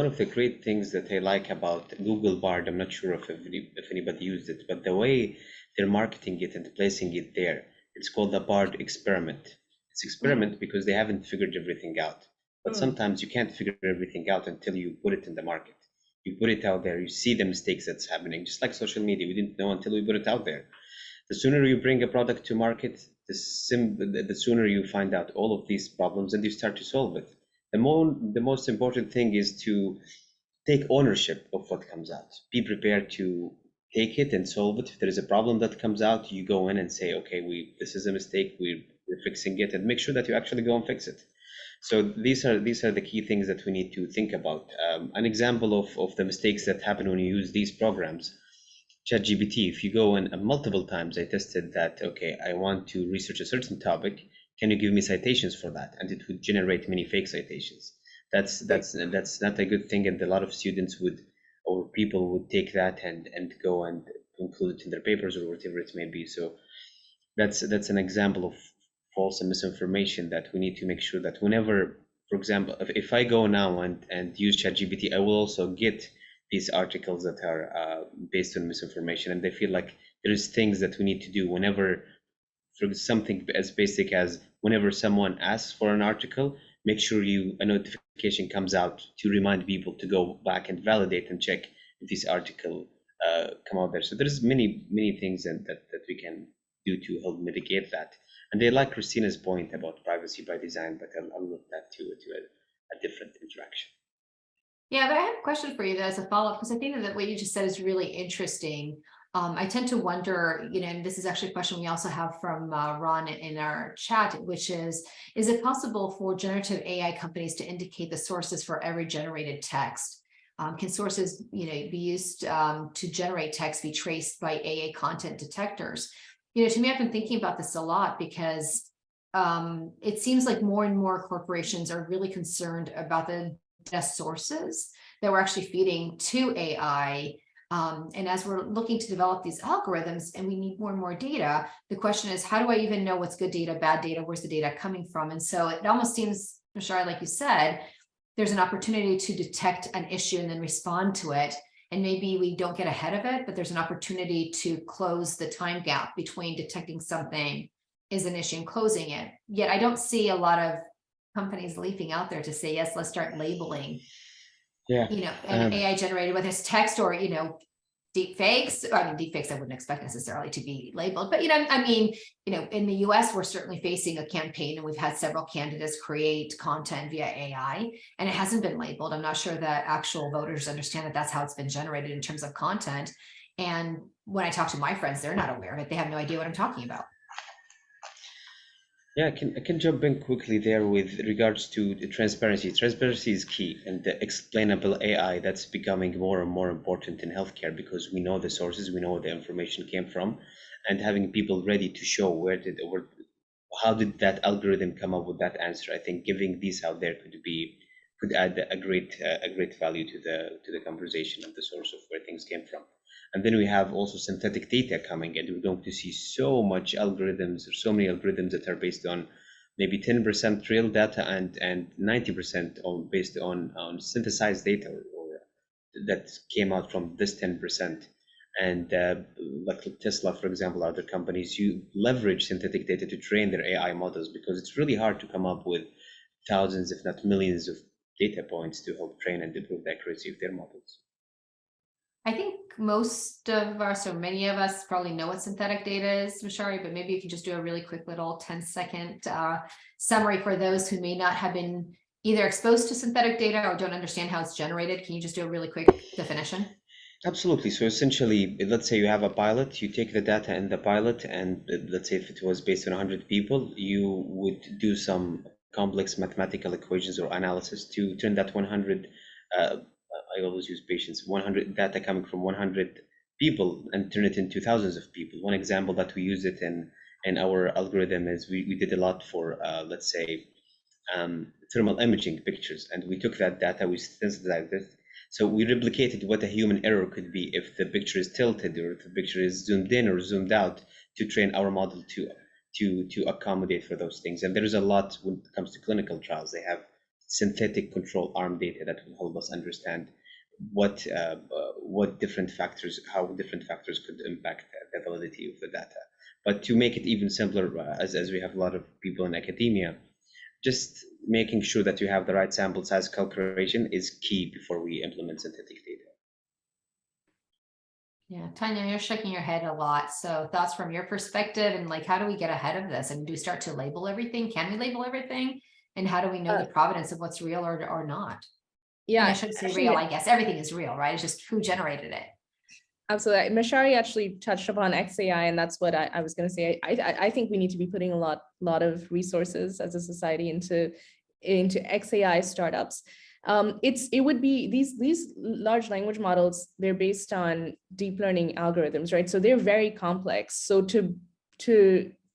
of the great things that I like about Google Bard, I'm not sure if anybody used it, but the way they're marketing it and placing it there, it's called the Bard experiment. It's experiment because they haven't figured everything out. But sometimes you can't figure everything out until you put it in the market. You put it out there, you see the mistakes that's happening, just like social media. We didn't know until we put it out there. The sooner you bring a product to market, the sooner you find out all of these problems and you start to solve it. The most important thing is to take ownership of what comes out. Be prepared to take it and solve it. If there is a problem that comes out, you go in and say, okay, this is a mistake, we're fixing it, and make sure that you actually go and fix it. So these are the key things that we need to think about. An example of the mistakes that happen when you use these programs, ChatGPT, if you go in multiple times, I tested that, okay, I want to research a certain topic, can you give me citations for that? And it would generate many fake citations. That's not a good thing, and a lot of students or people would take that and go and include it in their papers or whatever it may be. So that's an example of false and misinformation that we need to make sure that whenever, for example, if I go now and use ChatGPT, I will also get these articles that are based on misinformation, and I feel like there's things that we need to do whenever, for something as basic as whenever someone asks for an article, make sure a notification comes out to remind people to go back and validate and check if this article come out there. So there's many things that we can do to help mitigate that. And they like Christina's point about privacy by design, but I'll look that to a different interaction. Yeah, but I have a question for you though, as a follow-up, because I think that what you just said is really interesting. I tend to wonder, and this is actually a question we also have from Ron in our chat, which is it possible for generative AI companies to indicate the sources for every generated text? Can sources, be used to generate text be traced by AI content detectors? To me, I've been thinking about this a lot because it seems like more and more corporations are really concerned about the data sources that we're actually feeding to AI. And as we're looking to develop these algorithms and we need more and more data, the question is, how do I even know what's good data, bad data, where's the data coming from? And so it almost seems, Mashari, like you said, there's an opportunity to detect an issue and then respond to it. And maybe we don't get ahead of it, but there's an opportunity to close the time gap between detecting something is an issue and closing it. Yet I don't see a lot of companies leaping out there to say, yes, let's start labeling, Yeah. and AI generated, whether it's text or, deep fakes. I mean, deep fakes I wouldn't expect necessarily to be labeled, but, in the US, we're certainly facing a campaign, and we've had several candidates create content via AI, and it hasn't been labeled. I'm not sure that actual voters understand that that's how it's been generated in terms of content. And when I talk to my friends, they're not aware of it. They have no idea what I'm talking about. Yeah, I can jump in quickly there with regards to the transparency. Transparency is key, and the explainable AI that's becoming more and more important in healthcare, because we know the sources, we know where the information came from, and having people ready to show how did that algorithm come up with that answer. I think giving these out there could add a great value to the conversation of the source of where things came from. And then we have also synthetic data coming, and we're going to see so many algorithms that are based on maybe 10% real data and 90% based on synthesized data or that came out from this 10%. And like Tesla, for example, other companies, you leverage synthetic data to train their AI models, because it's really hard to come up with thousands, if not millions, of data points to help train and improve the accuracy of their models. I think most of us, or many of us, probably know what synthetic data is, Mashari, but maybe you can just do a really quick little 10-second summary for those who may not have been either exposed to synthetic data or don't understand how it's generated. Can you just do a really quick definition? Absolutely. So essentially, let's say you have a pilot, you take the data in the pilot, and let's say if it was based on 100 people, you would do some complex mathematical equations or analysis to turn that 100 I always use patients, 100 data coming from 100 people and turn it into thousands of people. One example that we use it in our algorithm is we did a lot for, let's say, thermal imaging pictures. And we took that data, we synthesized it. So we replicated what a human error could be if the picture is tilted or if the picture is zoomed in or zoomed out, to train our model to accommodate for those things. And there is a lot when it comes to clinical trials. They have synthetic control arm data that will help us understand what different factors, how different factors could impact the validity of the data. But to make it even simpler, as we have a lot of people in academia, just making sure that you have the right sample size calculation is key before we implement synthetic data. Yeah, Tanya, you're shaking your head a lot. So thoughts from your perspective, and how do we get ahead of this? And do we start to label everything? Can we label everything? And how do we know the provenance of what's real or not? Yeah, and I shouldn't say real, I guess everything is real, right? It's just who generated it. Absolutely. Mashari actually touched upon XAI, and that's what I was going to say. I think we need to be putting a lot of resources as a society into XAI startups. It would be these large language models, they're based on deep learning algorithms, right? So they're very complex. So to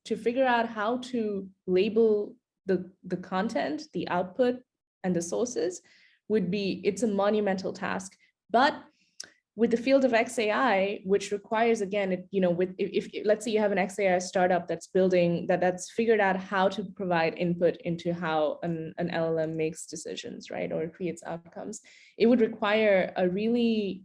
figure out how to label the content, the output, and the sources it's a monumental task. But with the field of XAI, which requires, again, if let's say you have an XAI startup that's figured out how to provide input into how an LLM makes decisions, right, or creates outcomes, it would require a really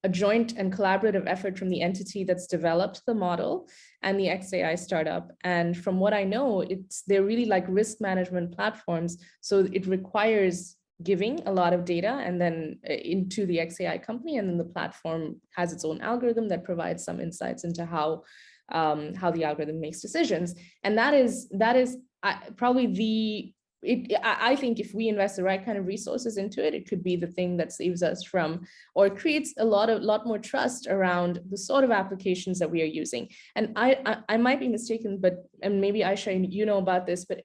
a joint and collaborative effort from the entity that's developed the model and the XAI startup. And from what I know, they're really like risk management platforms. So it requires giving a lot of data and then into the XAI company, and then the platform has its own algorithm that provides some insights into how the algorithm makes decisions. And that is probably I think if we invest the right kind of resources into it, it could be the thing that saves us from, or creates a lot more trust around the sort of applications that we are using. And I might be mistaken, and maybe Aisha, you know about this, but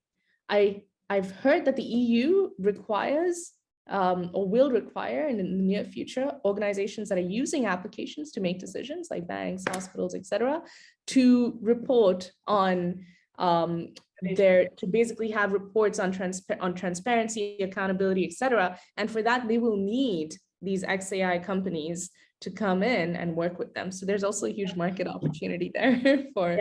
I've heard that the EU requires or will require in the near future organizations that are using applications to make decisions, like banks, hospitals, etc., to report on to basically have reports on transparency, accountability, etc. And for that, they will need these XAI companies to come in and work with them. So there's also a huge market opportunity there for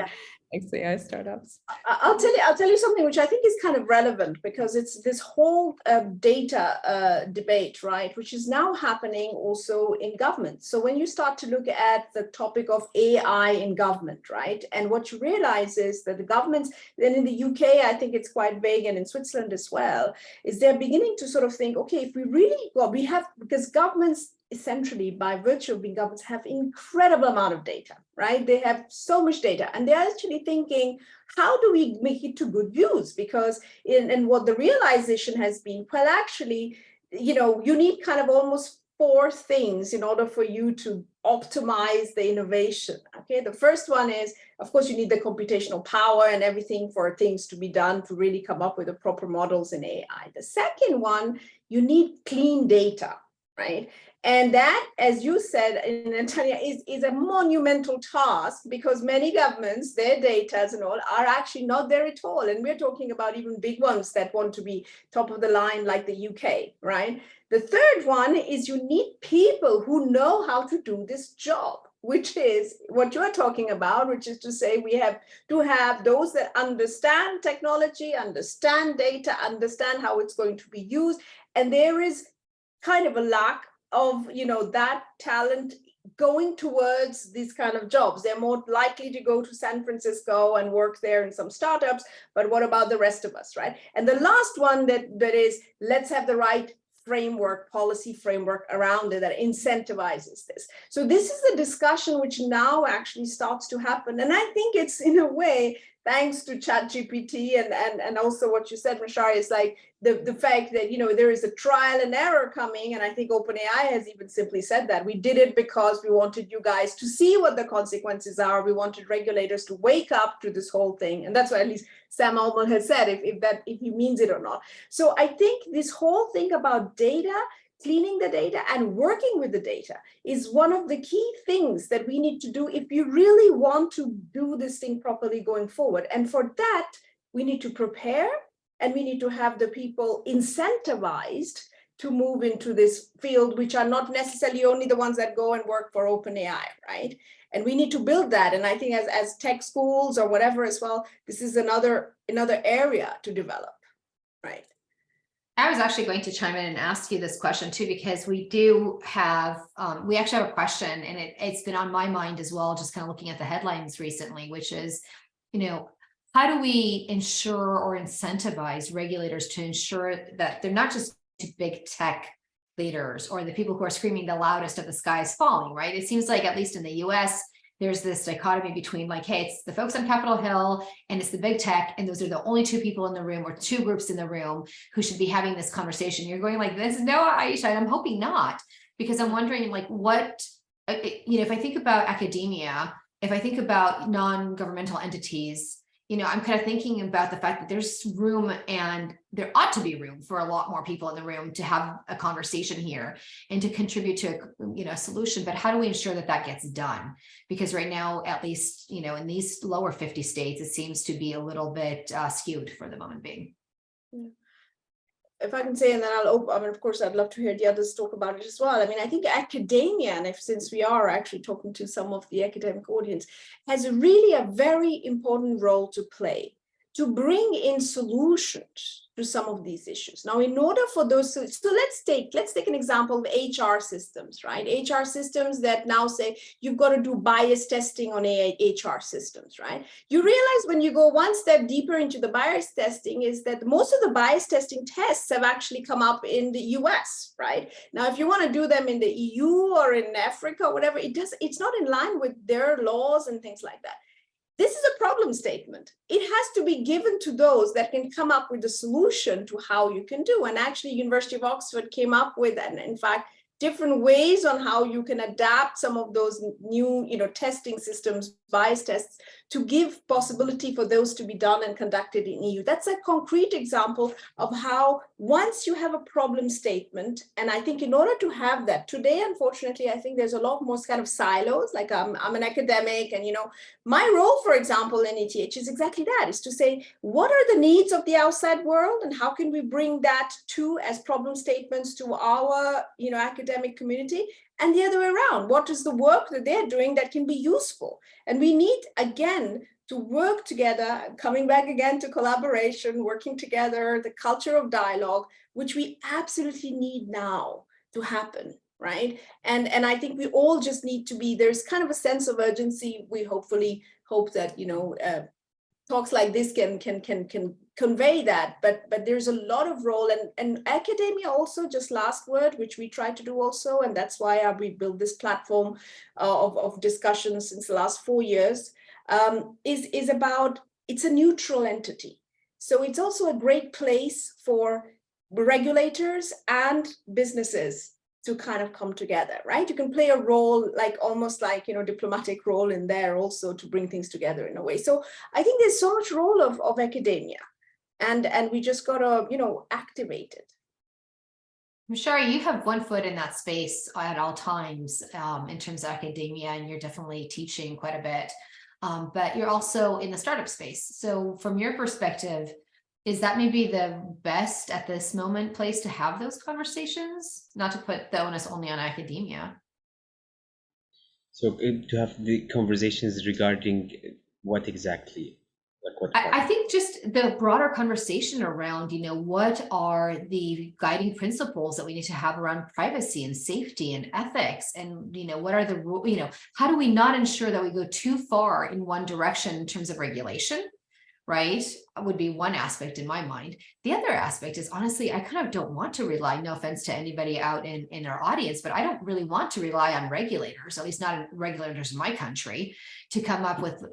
XAI startups. I'll tell you something which I think is kind of relevant, because it's this whole data debate, right, which is now happening also in government. So when you start to look at the topic of AI in government, right, and what you realize is that the governments, then in the UK, I think it's quite vague, and in Switzerland as well, is they're beginning to sort of think, okay, if we really, well, we have, because governments essentially by virtue of being governments have incredible amount of data, right? They have so much data, and they're actually thinking, how do we make it to good use? Because and what the realization has been, well, actually, you know, you need kind of almost 4 things in order for you to optimize the innovation. Okay, the first one is, of course, you need the computational power and everything for things to be done to really come up with the proper models in AI. The second one, you need clean data, right? And that, as you said, Natalia, is a monumental task, because many governments, their data and all are actually not there at all. And we're talking about even big ones that want to be top of the line, like the UK, right? The third one is you need people who know how to do this job, which is what you're talking about, which is to say we have to have those that understand technology, understand data, understand how it's going to be used. And there is kind of a lack of, you know, that talent going towards these kind of jobs. They're more likely to go to San Francisco and work there in some startups, but what about the rest of us, right? And the last one that is, let's have the right framework, policy framework around it that incentivizes this. So this is the discussion which now actually starts to happen. And I think it's, in a way, thanks to ChatGPT and also what you said, Rashari, is like the fact that, you know, there is a trial and error coming. And I think OpenAI has even simply said that we did it because we wanted you guys to see what the consequences are. We wanted regulators to wake up to this whole thing. And that's what at least Sam Altman has said, if he means it or not. So I think this whole thing about data, cleaning the data and working with the data is one of the key things that we need to do if you really want to do this thing properly going forward. And for that, we need to prepare, and we need to have the people incentivized to move into this field, which are not necessarily only the ones that go and work for OpenAI, right? And we need to build that. And I think as tech schools or whatever as well, this is another area to develop, right? I was actually going to chime in and ask you this question too, because we do have, we actually have a question, and it's been on my mind as well, just kind of looking at the headlines recently, which is, you know, how do we ensure or incentivize regulators to ensure that they're not just big tech leaders or the people who are screaming the loudest of the sky is falling, right? It seems like, at least in the US, there's this dichotomy between like, hey, it's the folks on Capitol Hill and it's the big tech, and those are the only 2 people in the room or 2 groups in the room who should be having this conversation. You're going like this? No, Aisha, I'm hoping not, because I'm wondering like what, you know, if I think about academia, if I think about non-governmental entities, you know, I'm kind of thinking about the fact that there's room, and there ought to be room for a lot more people in the room to have a conversation here and to contribute to a, you know, solution. But how do we ensure that that gets done? Because right now, at least, you know, in these lower 50 states, it seems to be a little bit skewed for the moment being. Yeah. If I can say, and then I'll open, I mean, of course, I'd love to hear the others talk about it as well. I mean, I think academia, and since we are actually talking to some of the academic audience, has really a very important role to play to bring in solutions to some of these issues. Now, in order for those, so let's take an example of HR systems, right? HR systems that now say you've got to do bias testing on HR systems, right? You realize when you go one step deeper into the bias testing is that most of the bias testing tests have actually come up in the US, right? Now, if you want to do them in the EU or in Africa, or whatever, it's not in line with their laws and things like that. This is a problem statement. It has to be given to those that can come up with a solution to how you can do. And actually, University of Oxford came up with, and in fact, different ways on how you can adapt some of those new, you know, testing systems, bias tests, to give possibility for those to be done and conducted in EU. That's a concrete example of how once you have a problem statement, and I think in order to have that today, unfortunately, I think there's a lot more kind of silos, like I'm an academic, and, you know, my role, for example, in ETH is exactly that, is to say, what are the needs of the outside world and how can we bring that to as problem statements to our, you know, academic academic community, and the other way around. What is the work that they're doing that can be useful? And we need, again, to work together, coming back again to collaboration, working together, the culture of dialogue, which we absolutely need now to happen, right? And I think we all just need to be, there's kind of a sense of urgency. We hopefully hope that, talks like this can convey that, but there's a lot of role, and academia also, just last word, which we try to do also, and that's why we built this platform of discussion since the last 4 years, is about, it's a neutral entity. So it's also a great place for regulators and businesses to kind of come together, right? You can play a role, like almost like, diplomatic role in there also, to bring things together in a way. So I think there's so much role of academia, and we just gotta, activate it. Shari, you have one foot in that space at all times in terms of academia, and you're definitely teaching quite a bit, but you're also in the startup space. So from your perspective, is that maybe the best at this moment place to have those conversations? Not to put the onus only on academia. So to have the conversations regarding what exactly? Like what I think just the broader conversation around, what are the guiding principles that we need to have around privacy and safety and ethics, and what are the how do we not ensure that we go too far in one direction in terms of regulation, right? Would be one aspect in my mind. The other aspect is, honestly, I kind of don't want to rely, no offense to anybody out in our audience, but I don't really want to rely on regulators, at least not regulators in my country, to come up with,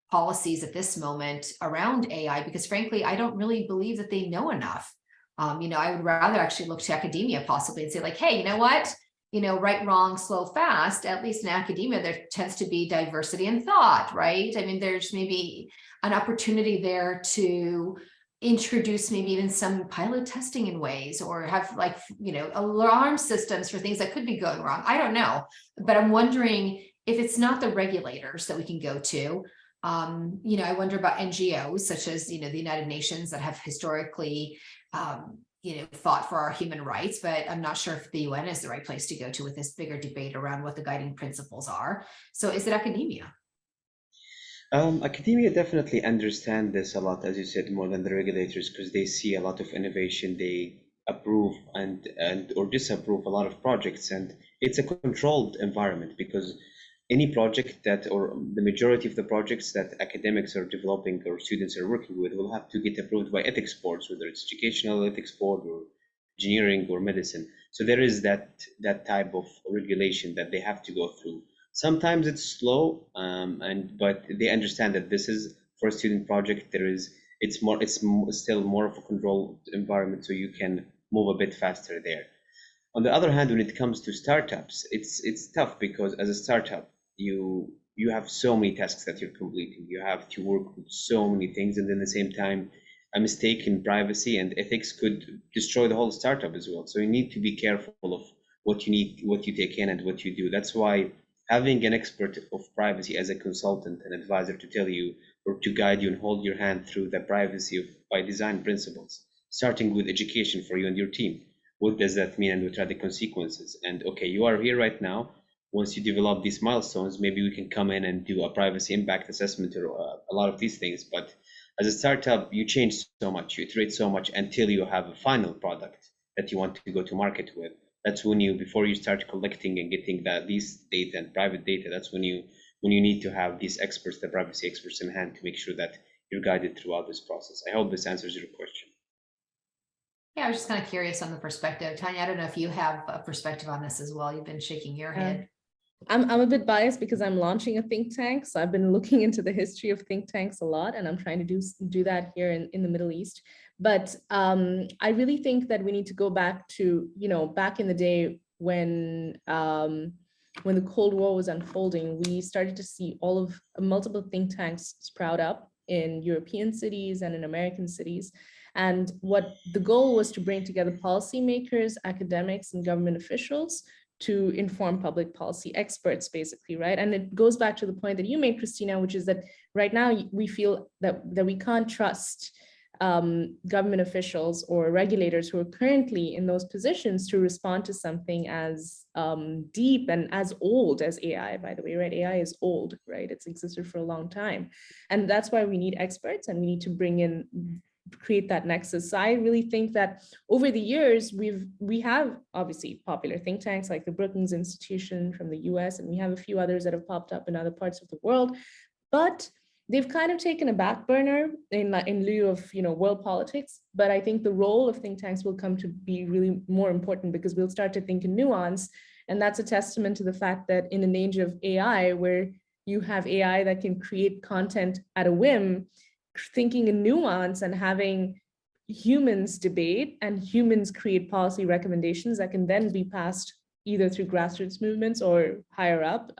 policies at this moment around AI, because frankly, I don't really believe that they know enough. I would rather actually look to academia possibly and say like, hey, you know what? Right, wrong, slow, fast, at least in academia, there tends to be diversity in thought, right? I mean, there's maybe an opportunity there to introduce maybe even some pilot testing in ways, or have like, alarm systems for things that could be going wrong. I don't know, but I'm wondering if it's not the regulators that we can go to. I wonder about NGOs such as, the United Nations that have historically, fought for our human rights, but I'm not sure if the UN is the right place to go to with this bigger debate around what the guiding principles are. So is it academia? Academia definitely understand this a lot, as you said, more than the regulators, because they see a lot of innovation. They approve and or disapprove a lot of projects, and it's a controlled environment, because any project that, or the majority of the projects that academics are developing or students are working with, will have to get approved by ethics boards, whether it's educational ethics board or engineering or medicine. So there is that type of regulation that they have to go through. Sometimes it's slow, but they understand that this is for a student project. It's still more of a controlled environment, so you can move a bit faster there. On the other hand, when it comes to startups, it's tough, because as a startup, you have so many tasks that you're completing. You have to work with so many things, and then at the same time, a mistake in privacy and ethics could destroy the whole startup as well. So you need to be careful of what you take in and what you do. That's why having an expert of privacy as a consultant and advisor to tell you, or to guide you and hold your hand through the privacy by design principles, starting with education for you and your team. What does that mean, and what are the consequences? And okay, you are here right now. Once you develop these milestones, maybe we can come in and do a privacy impact assessment or a lot of these things. But as a startup, you change so much, you iterate so much until you have a final product that you want to go to market with. That's when before you start collecting and getting these data and private data, that's when you need to have these experts, the privacy experts in hand, to make sure that you're guided throughout this process. I hope this answers your question. Yeah, I was just kind of curious on the perspective. Tanya, I don't know if you have a perspective on this as well. You've been shaking your head. I'm a bit biased because I'm launching a think tank. So I've been looking into the history of think tanks a lot, and I'm trying to do that here in the Middle East. But I really think that we need to go back to, back in the day when the Cold War was unfolding, we started to see multiple think tanks sprout up in European cities and in American cities. And what the goal was to bring together policymakers, academics, and government officials to inform public policy experts, basically, right? And it goes back to the point that you made, Christina, which is that right now we feel that we can't trust government officials or regulators who are currently in those positions to respond to something as deep and as old as AI, by the way, right? AI is old, right? It's existed for a long time. And that's why we need experts, and we need to create that nexus. So I really think that over the years, we have obviously popular think tanks like the Brookings Institution from the US, and we have a few others that have popped up in other parts of the world, but they've kind of taken a back burner in lieu of world politics. But I think the role of think tanks will come to be really more important, because we'll start to think in nuance. And that's a testament to the fact that in an age of AI, where you have AI that can create content at a whim, thinking in nuance and having humans debate and humans create policy recommendations that can then be passed either through grassroots movements or higher up,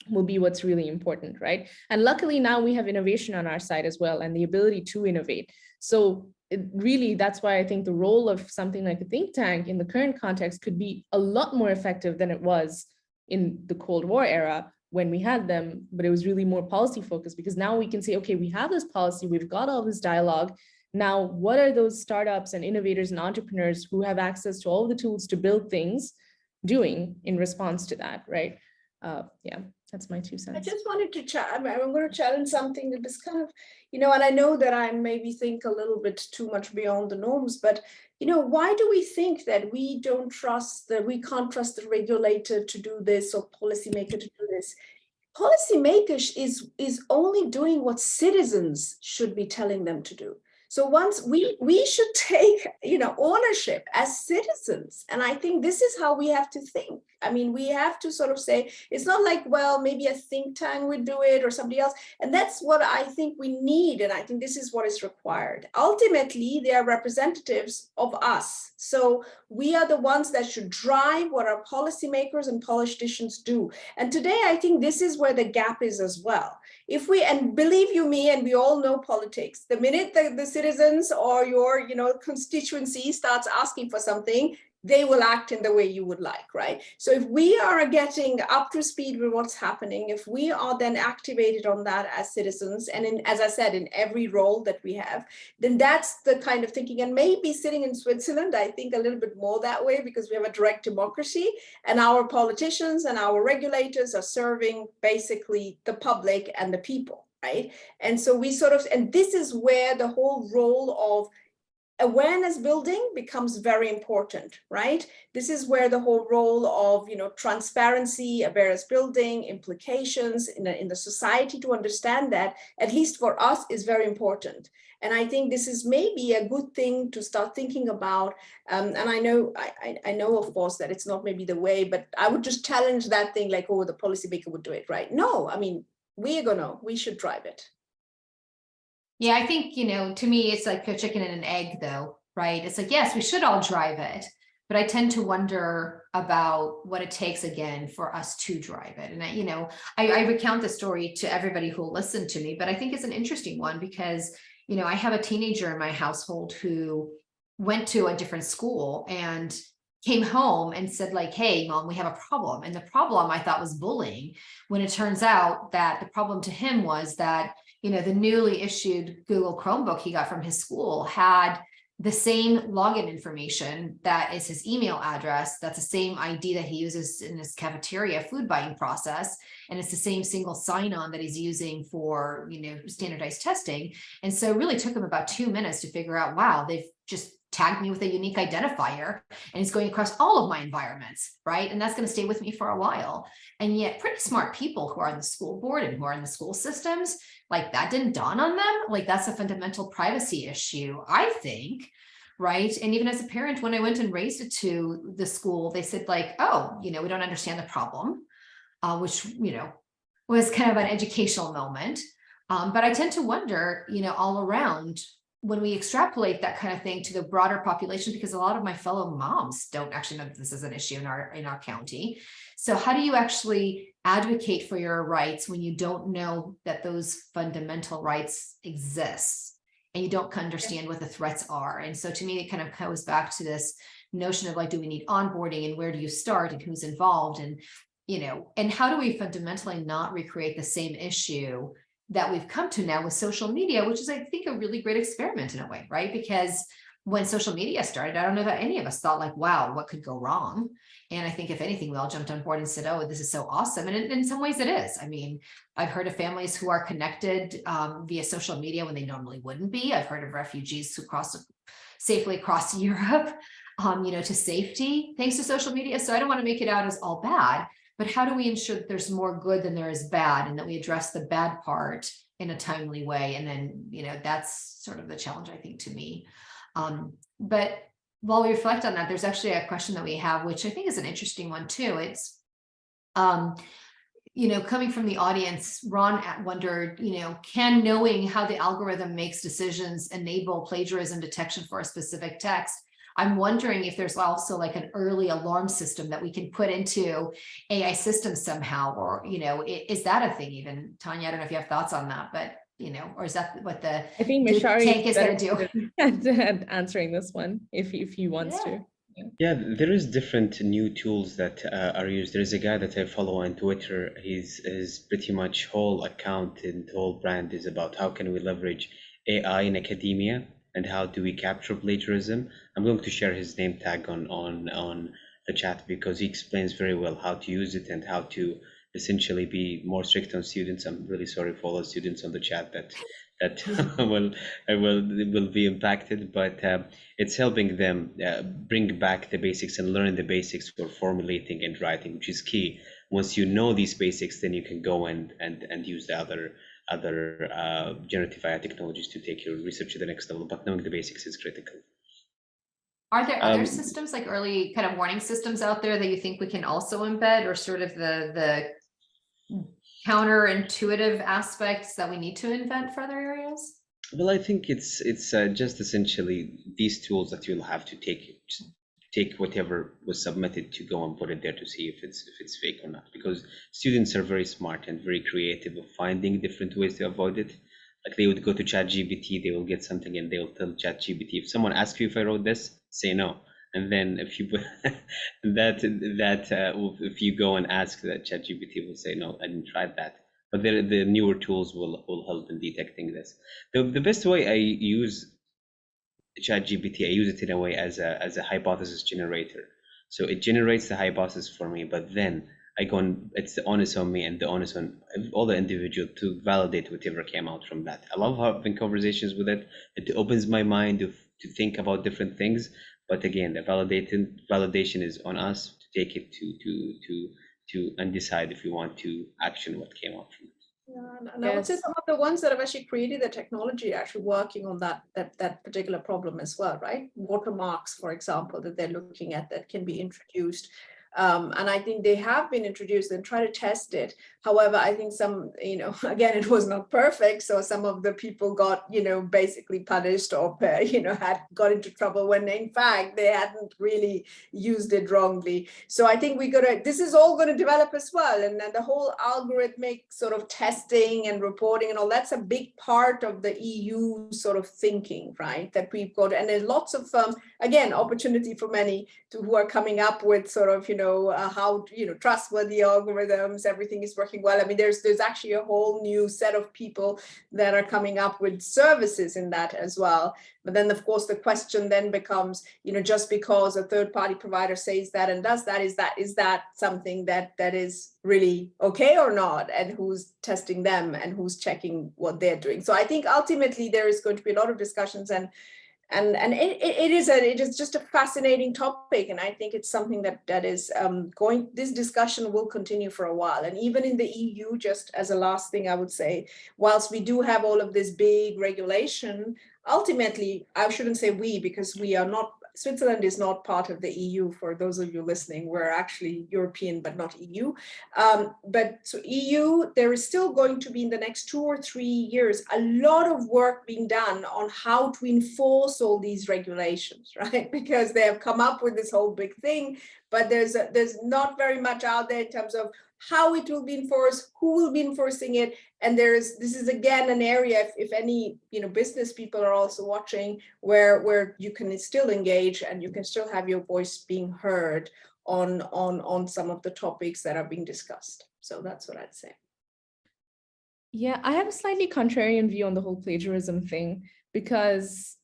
will be what's really important, right? And luckily now we have innovation on our side as well, and the ability to innovate. So that's why I think the role of something like a think tank in the current context could be a lot more effective than it was in the Cold War era when we had them, but it was really more policy focused, because now we can say, okay, we have this policy, we've got all this dialogue. Now, what are those startups and innovators and entrepreneurs who have access to all the tools to build things doing in response to that, right? Yeah, that's my 2 cents. I just wanted to I'm going to challenge something that is kind of, and I know that I maybe think a little bit too much beyond the norms, but, why do we think that we can't trust the regulator to do this or policymaker to do this? Policymakers is only doing what citizens should be telling them to do. So once we should take, ownership as citizens. And I think this is how we have to think. I mean, we have to sort of say, it's not like, well, maybe a think tank would do it or somebody else. And that's what I think we need. And I think this is what is required. Ultimately, they are representatives of us. So we are the ones that should drive what our policymakers and politicians do. And today, I think this is where the gap is as well. And believe you me, and we all know politics, the minute the citizens or your, constituency starts asking for something, they will act in the way you would like, right? So if we are getting up to speed with what's happening, if we are then activated on that as citizens, and as I said, in every role that we have, then that's the kind of thinking. And maybe sitting in Switzerland, I think a little bit more that way, because we have a direct democracy and our politicians and our regulators are serving basically the public and the people, right? And so and this is where the whole role of awareness building becomes very important, right? This is where the whole role of, transparency, awareness building, implications in the society to understand that, at least for us, is very important. And I think this is maybe a good thing to start thinking about. And I know, of course, that it's not maybe the way, but I would just challenge that thing like, oh, the policymaker would do it, right? No, I mean, we should drive it. Yeah, I think, to me, it's like a chicken and an egg, though, right? It's like, yes, we should all drive it, but I tend to wonder about what it takes, again, for us to drive it. And, I recount the story to everybody who will listen to me, but I think it's an interesting one because, I have a teenager in my household who went to a different school and came home and said like, hey, Mom, we have a problem. And the problem I thought was bullying, when it turns out that the problem to him was that the newly issued Google Chromebook he got from his school had the same login information that is his email address. That's the same ID that he uses in his cafeteria food buying process. And it's the same single sign-on that he's using for, standardized testing. And so it really took him about 2 minutes to figure out, wow, they've just tagged me with a unique identifier and it's going across all of my environments, right? And that's going to stay with me for a while. And yet pretty smart people who are on the school board and who are in the school systems, like that didn't dawn on them. Like that's a fundamental privacy issue, I think, right? And even as a parent, when I went and raised it to the school, they said like, oh, we don't understand the problem, which, was kind of an educational moment. But I tend to wonder, all around, when we extrapolate that kind of thing to the broader population, because a lot of my fellow moms don't actually know that this is an issue in our county. So how do you actually advocate for your rights when you don't know that those fundamental rights exist and you don't understand what the threats are? And so to me, it kind of goes back to this notion of like, do we need onboarding and where do you start and who's involved? And, and how do we fundamentally not recreate the same issue that we've come to now with social media, which is, I think, a really great experiment in a way, right? Because when social media started, I don't know that any of us thought like, wow, what could go wrong? And I think if anything, we all jumped on board and said, oh, this is so awesome. And in some ways it is. I mean, I've heard of families who are connected via social media when they normally wouldn't be. I've heard of refugees who safely across Europe, to safety, thanks to social media. So I don't want to make it out as all bad, but how do we ensure that there's more good than there is bad, and that we address the bad part in a timely way? And then, that's sort of the challenge, I think, to me. But while we reflect on that, there's actually a question that we have, which I think is an interesting one too. It's, coming from the audience, Ron wondered, can knowing how the algorithm makes decisions enable plagiarism detection for a specific text? I'm wondering if there's also like an early alarm system that we can put into AI systems somehow, or, is that a thing even? Tanya, I don't know if you have thoughts on that, but, or is that what the I think think Mishari tank is going to do? at answering this one, if he wants to. Yeah, there is different new tools that are used. There is a guy that I follow on Twitter. His pretty much whole account and whole brand is about how can we leverage AI in academia and how do we capture plagiarism. I'm going to share his name tag on the chat because he explains very well how to use it and how to essentially be more strict on students. I'm really sorry for all the students on the chat that will be impacted, but it's helping them bring back the basics and learn the basics for formulating and writing, which is key. Once you know these basics, then you can go and use the other generative AI technologies to take your research to the next level. But knowing the basics is critical. Are there other systems, like early kind of warning systems out there, that you think we can also embed, or sort of the counterintuitive aspects that we need to invent for other areas? Well, I think it's just essentially these tools that you'll have to take whatever was submitted to go and put it there to see if it's fake or not, because students are very smart and very creative of finding different ways to avoid it. Like they would go to ChatGPT, they will get something and they'll tell ChatGPT, if someone asks you if I wrote this, say no. And then if you if you go and ask that, ChatGPT will say no, I didn't try that. But the newer tools will help in detecting this. The best way I use ChatGPT, I use it in a way as a hypothesis generator. So it generates the hypothesis for me, but then I go and it's the onus on me and the onus on all the individual to validate whatever came out from that. I love having conversations with it. It opens my mind to think about different things. But again, the validation is on us to take it to and decide if we want to action what came out from it. Yeah, and I would say some of the ones that have actually created the technology are actually working on that particular problem as well, right? Watermarks, for example, that they're looking at that can be introduced. And I think they have been introduced and try to test it. However, I think some, again, it was not perfect. So some of the people got, basically punished or, got into trouble when in fact they hadn't really used it wrongly. So I think this is all going to develop as well. And then the whole algorithmic sort of testing and reporting and all, that's a big part of the EU sort of thinking, right? That we've got, and there's lots of, again, opportunity for many who are coming up with sort of, how, trustworthy algorithms, everything is working well. I mean, there's actually a whole new set of people that are coming up with services in that as well. But then, of course, the question then becomes, just because a third-party provider says that and does that, is that something that is really okay or not? And who's testing them and who's checking what they're doing? So I think ultimately there is going to be a lot of discussions and it is just a fascinating topic, and I think it's something that is this discussion will continue for a while. And even in the EU, just as a last thing, I would say, whilst we do have all of this big regulation, ultimately, I shouldn't say we, because we are not, Switzerland is not part of the EU. For those of you listening, we're actually European, but not EU. But so EU, there is still going to be in the next 2 or 3 years, a lot of work being done on how to enforce all these regulations, right? Because they have come up with this whole big thing, but there's not very much out there in terms of how it will be enforced, who will be enforcing it. And this is again an area, if any business people are also watching, where you can still engage and you can still have your voice being heard on some of the topics that are being discussed. So that's what I'd say. Yeah, I have a slightly contrarian view on the whole plagiarism thing, because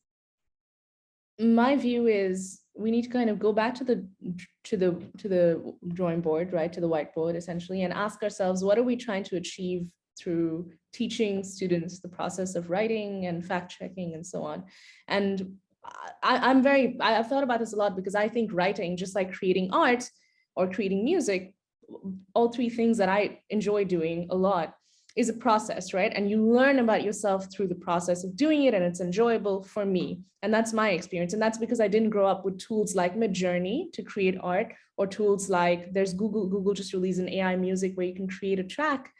my view is we need to kind of go back to the drawing board, right, to the whiteboard essentially, and ask ourselves, what are we trying to achieve through teaching students the process of writing and fact checking and so on. And I've thought about this a lot, because I think writing, just like creating art or creating music, all three things that I enjoy doing a lot, is a process, right? And you learn about yourself through the process of doing it, and it's enjoyable for me. And that's my experience. And that's because I didn't grow up with tools like Midjourney to create art, or tools like there's Google just released an AI music where you can create a track,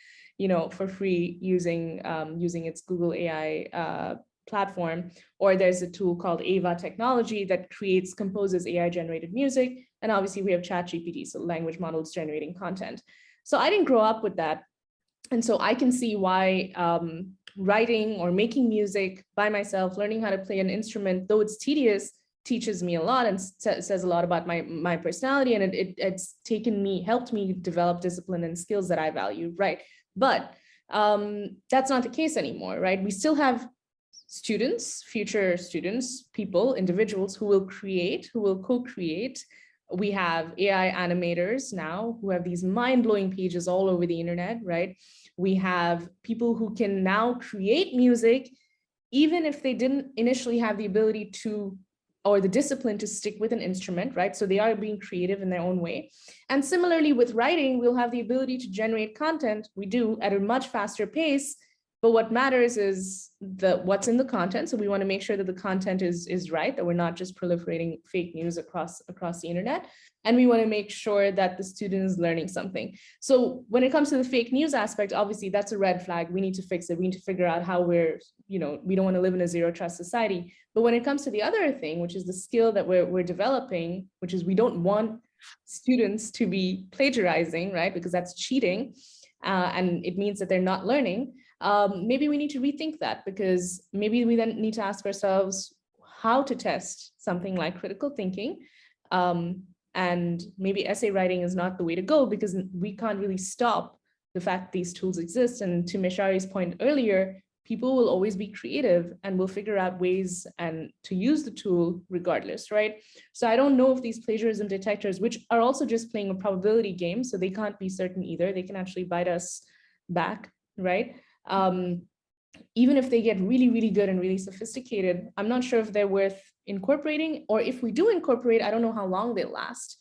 for free using its Google AI platform. Or there's a tool called Ava Technology that composes AI generated music. And obviously we have ChatGPT, so language models generating content. So I didn't grow up with that. And so I can see why writing or making music by myself, learning how to play an instrument, though it's tedious, teaches me a lot and says a lot about my personality. And it's helped me develop discipline and skills that I value, right? But that's not the case anymore, right? We still have students, future students, people, individuals who will co-create. We have AI animators now who have these mind-blowing pages all over the internet, right? We have people who can now create music, even if they didn't initially have the ability to, or the discipline to stick with an instrument, right? So they are being creative in their own way. And similarly with writing, we'll have the ability to generate content. We do at a much faster pace. But what matters is what's in the content. So we want to make sure that the content is right, that we're not just proliferating fake news across the internet. And we want to make sure that the student is learning something. So when it comes to the fake news aspect, obviously that's a red flag. We need to fix it. We need to figure out how we don't want to live in a zero trust society. But when it comes to the other thing, which is the skill that we're developing, which is we don't want students to be plagiarizing, right? Because that's cheating. And it means that they're not learning. Maybe we need to rethink that, because maybe we then need to ask ourselves how to test something like critical thinking. And maybe essay writing is not the way to go, because we can't really stop the fact these tools exist. And to Mishari's point earlier, people will always be creative and will figure out ways and to use the tool regardless, right? So I don't know if these plagiarism detectors, which are also just playing a probability game, so they can't be certain either, they can actually bite us back, right? Even if they get really, really good and really sophisticated, I'm not sure if they're worth incorporating, or if we do incorporate, I don't know how long they'll last.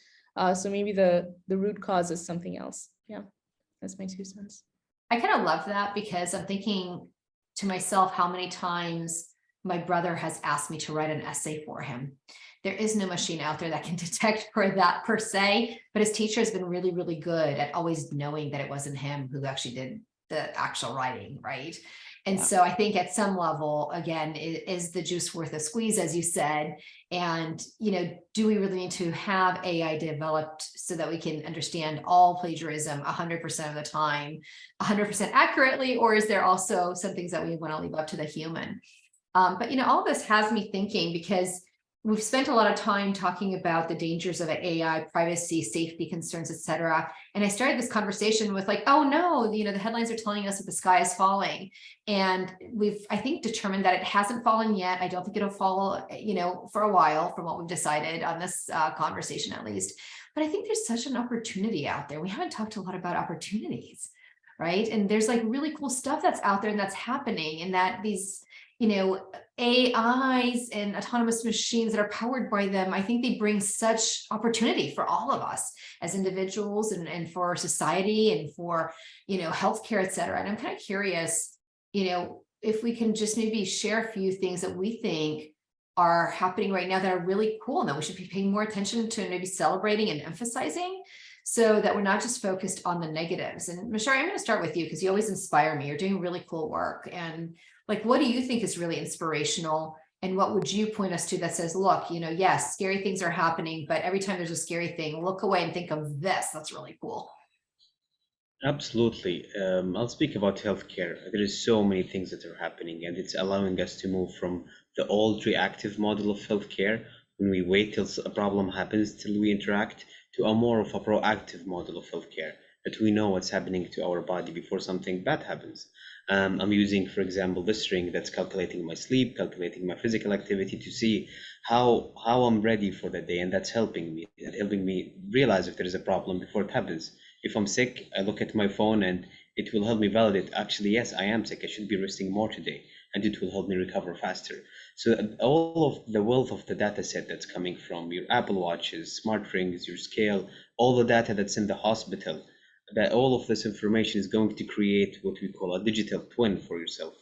So maybe the root cause is something else. Yeah, that's my 2 cents. I kind of love that, because I'm thinking to myself how many times my brother has asked me to write an essay for him. There is no machine out there that can detect for that per se, but his teacher has been really, really good at always knowing that it wasn't him who actually did the actual writing, right? And Yeah. so I think at some level, again, is the juice worth a squeeze, as you said? And, do we really need to have AI developed so that we can understand all plagiarism 100% of the time, 100% accurately? Or is there also some things that we want to leave up to the human? But, all of this has me thinking, because we've spent a lot of time talking about the dangers of AI, privacy, safety concerns, et cetera. And I started this conversation with like, oh no, the headlines are telling us that the sky is falling. And we've, I think, determined that it hasn't fallen yet. I don't think it'll fall, for a while, from what we've decided on this conversation, at least. But I think there's such an opportunity out there. We haven't talked a lot about opportunities, right? And there's like really cool stuff that's out there and that's happening, and that these, AIs and autonomous machines that are powered by them, I think they bring such opportunity for all of us as individuals, and for society, and for, healthcare, et cetera. And I'm kind of curious, if we can just maybe share a few things that we think are happening right now that are really cool, and that we should be paying more attention to, and maybe celebrating and emphasizing, so that we're not just focused on the negatives. And Mishari, I'm going to start with you, because you always inspire me. You're doing really cool work. And like, what do you think is really inspirational? And what would you point us to that says, look, yes, scary things are happening, but every time there's a scary thing, look away and think of this. That's really cool. Absolutely. I'll speak about healthcare. There is so many things that are happening, and it's allowing us to move from the old reactive model of healthcare, when we wait till a problem happens till we interact, to a more of a proactive model of healthcare, that we know what's happening to our body before something bad happens. I'm using, for example, this ring that's calculating my sleep, calculating my physical activity to see how I'm ready for the day, and that's helping me realize if there is a problem before it happens. If I'm sick, I look at my phone and it will help me validate, actually, yes, I am sick, I should be resting more today, and it will help me recover faster. So all of the wealth of the data set that's coming from your Apple Watches, smart rings, your scale, all the data that's in the hospital, that all of this information is going to create what we call a digital twin for yourself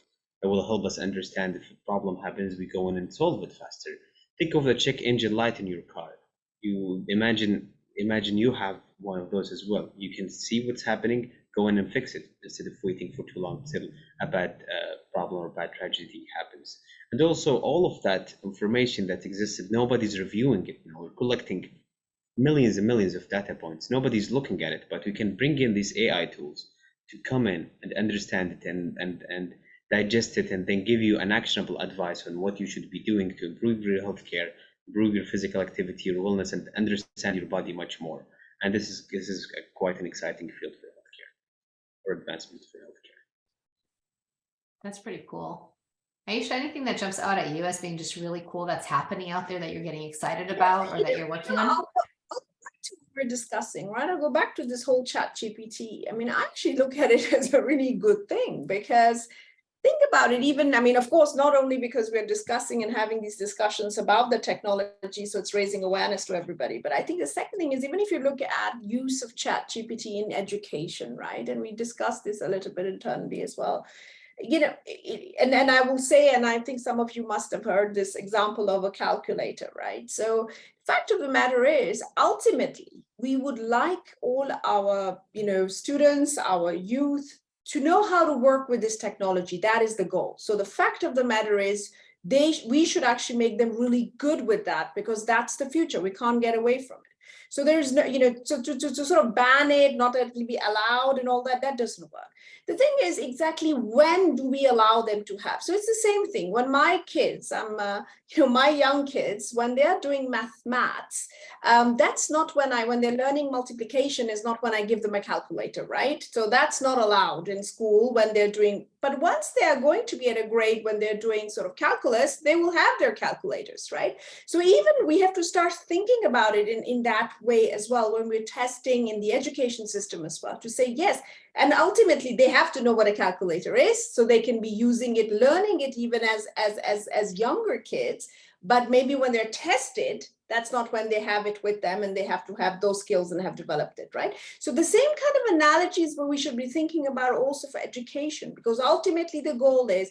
that will help us understand if a problem happens, we go in and solve it faster. Think of the check engine light in your car. You imagine you have one of those as well. You can see what's happening, go in and fix it instead of waiting for too long till a bad problem or bad tragedy happens. And also all of that information that existed, nobody's reviewing it now. We're collecting millions and millions of data points. Nobody's looking at it, but we can bring in these AI tools to come in and understand it and digest it, and then give you an actionable advice on what you should be doing to improve your healthcare, improve your physical activity, your wellness, and understand your body much more. And this is quite an exciting field for healthcare, or advancement for healthcare. That's pretty cool. Aisha, anything that jumps out at you as being just really cool that's happening out there that you're getting excited about or that you're working on? I'll go back to what we're discussing, right? I'll go back to this whole chat GPT. I mean, I actually look at it as a really good thing, because think about it, even, I mean, of course, not only because we're discussing and having these discussions about the technology, so it's raising awareness to everybody, but I think the second thing is, even if you look at use of chat GPT in education, right? And we discussed this a little bit internally as well. You know, and I will say, and I think some of you must have heard this example of a calculator, right? So fact of the matter is, ultimately, we would like all our, students, our youth, to know how to work with this technology. That is the goal. So the fact of the matter is, we should actually make them really good with that, because that's the future. We can't get away from it. So there's no, to sort of ban it, not that it will be allowed and all that, that doesn't work. The thing is, exactly when do we allow them to have? So it's the same thing. When my kids, my young kids, when they're doing maths, that's not when they're learning multiplication is not when I give them a calculator, right? So that's not allowed in school when they're doing, but once they are going to be at a grade when they're doing sort of calculus, they will have their calculators, right? So even we have to start thinking about it in that way as well, when we're testing in the education system as well, to say, yes, and ultimately they have to know what a calculator is, so they can be using it, learning it even as younger kids. But maybe when they're tested, that's not when they have it with them, and they have to have those skills and have developed it, right? So the same kind of analogies where we should be thinking about also for education, because ultimately the goal is,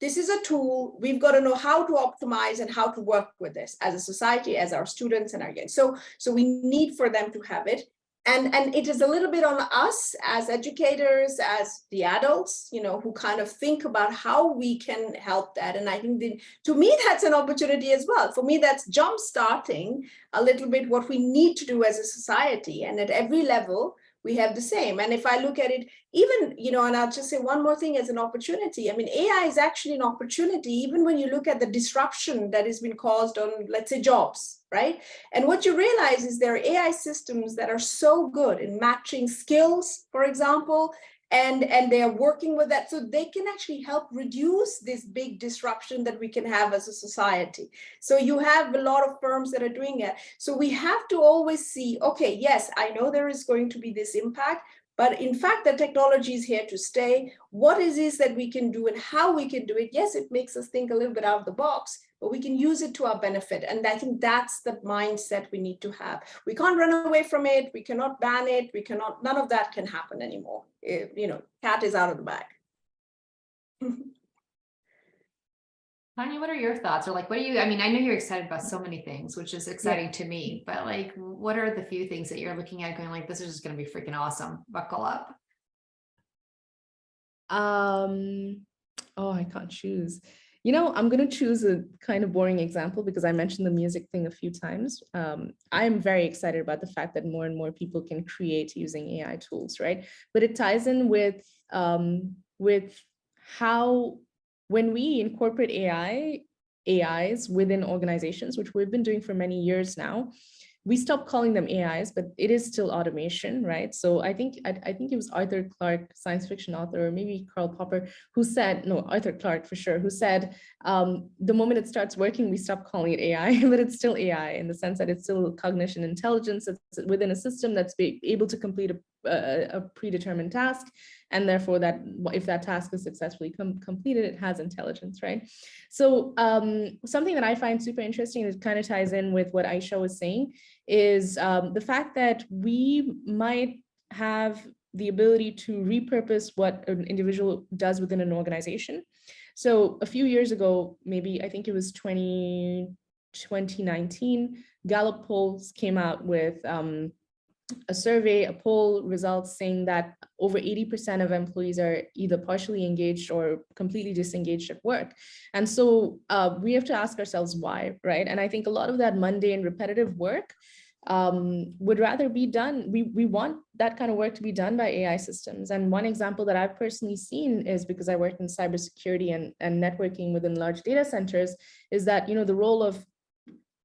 this is a tool, we've got to know how to optimize and how to work with this as a society, as our students and our young. So we need for them to have it. And it is a little bit on us as educators, as the adults, who kind of think about how we can help that. And I think to me, that's an opportunity as well. For me, that's jump starting a little bit what we need to do as a society. And at every level, we have the same. And if I look at it, even, and I'll just say one more thing as an opportunity. I mean, AI is actually an opportunity, even when you look at the disruption that has been caused on, let's say, jobs, right? And what you realize is there are AI systems that are so good in matching skills, for example, and they are working with that, so they can actually help reduce this big disruption that we can have as a society. So you have a lot of firms that are doing it. So we have to always see, okay, yes, I know there is going to be this impact, but in fact, the technology is here to stay. What is this that we can do and how we can do it? Yes, it makes us think a little bit out of the box, but we can use it to our benefit. And I think that's the mindset we need to have. We can't run away from it. We cannot ban it. We cannot, none of that can happen anymore. Cat is out of the bag. Tanya, what are your thoughts? Or what are you, I mean, I know you're excited about so many things, which is exciting to me, but what are the few things that you're looking at going this is just going to be freaking awesome? Buckle up. Oh, I can't choose. I'm going to choose a kind of boring example because I mentioned the music thing a few times. I am very excited about the fact that more and more people can create using AI tools, right? But it ties in with how, when we incorporate AIs within organizations, which we've been doing for many years now, we stopped calling them AIs, but it is still automation, right? So I think it was Arthur Clarke, science fiction author, or maybe Karl Popper, who said, no, Arthur Clarke for sure, who said, the moment it starts working, we stop calling it AI, but it's still AI in the sense that it's still cognition intelligence. It's within a system that's able to complete a predetermined task. And therefore that if that task is successfully completed, it has intelligence, right? So something that I find super interesting, it kind of ties in with what Aisha was saying, is the fact that we might have the ability to repurpose what an individual does within an organization. So a few years ago, maybe I think it was 2019, Gallup polls came out with a survey, a poll results saying that over 80% of employees are either partially engaged or completely disengaged at work. And so we have to ask ourselves why, right? And I think a lot of that mundane, repetitive work would rather be done. We want that kind of work to be done by AI systems. And one example that I've personally seen is, because I worked in cybersecurity and networking within large data centers, is that, you know, the role of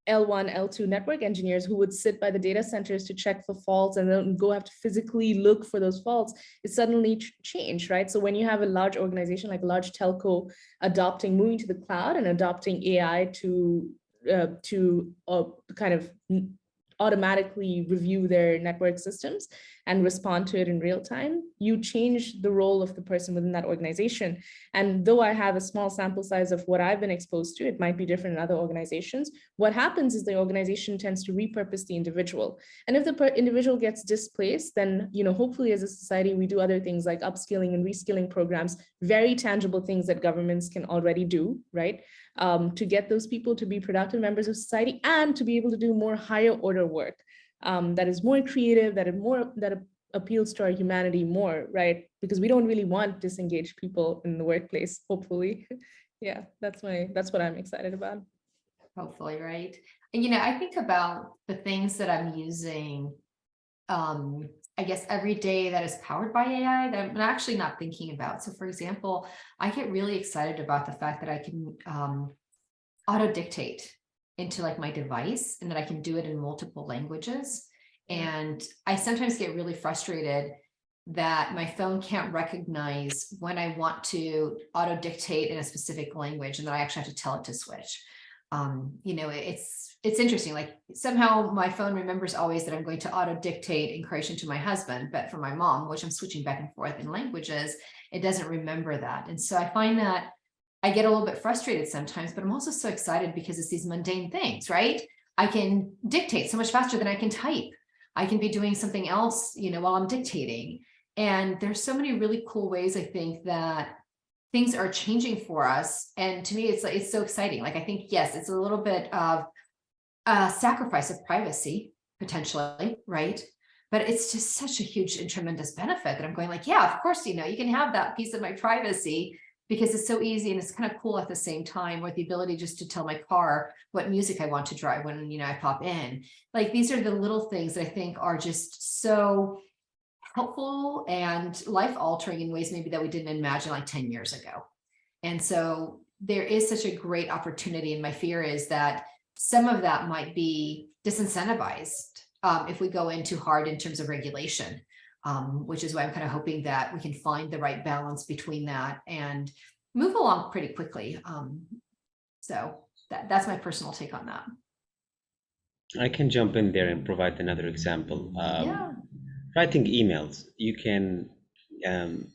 L1, L2 network engineers who would sit by the data centers to check for faults and then go have to physically look for those faults, it suddenly changed, right? So when you have a large organization like a large telco moving to the cloud and adopting AI to kind of automatically review their network systems and respond to it in real time, you change the role of the person within that organization. And though I have a small sample size of what I've been exposed to, it might be different in other organizations. What happens is the organization tends to repurpose the individual. And if the individual gets displaced, then, you know, hopefully as a society, we do other things like upskilling and reskilling programs, very tangible things that governments can already do, right? To get those people to be productive members of society and to be able to do more higher order work that is more creative, that appeals to our humanity more, right? Because we don't really want disengaged people in the workplace, hopefully. Yeah, that's what I'm excited about. Hopefully, right? And, you know, I think about the things that I'm using, I guess, every day that is powered by AI that I'm actually not thinking about. So for example, I get really excited about the fact that I can auto dictate into like my device and that I can do it in multiple languages. And I sometimes get really frustrated that my phone can't recognize when I want to auto dictate in a specific language and that I actually have to tell it to switch. You know, it's interesting, like somehow my phone remembers always that I'm going to auto dictate in Croatian to my husband, but for my mom, which I'm switching back and forth in languages, it doesn't remember that. And so I find that I get a little bit frustrated sometimes, but I'm also so excited because it's these mundane things, right? I can dictate so much faster than I can type. I can be doing something else, you know, while I'm dictating. And there's so many really cool ways, I think, that things are changing for us. And to me, it's so exciting. Like, I think, yes, it's a little bit of a sacrifice of privacy, potentially, right? But it's just such a huge and tremendous benefit that I'm going like, yeah, of course, you know, you can have that piece of my privacy because it's so easy and it's kind of cool at the same time, with the ability just to tell my car what music I want to drive when, you know, I pop in. Like, these are the little things that I think are just so helpful and life altering in ways maybe that we didn't imagine like 10 years ago. And so there is such a great opportunity. And my fear is that some of that might be disincentivized if we go in too hard in terms of regulation, which is why I'm kind of hoping that we can find the right balance between that and move along pretty quickly. So that's my personal take on that. I can jump in there and provide another example. Yeah. Writing emails. You can,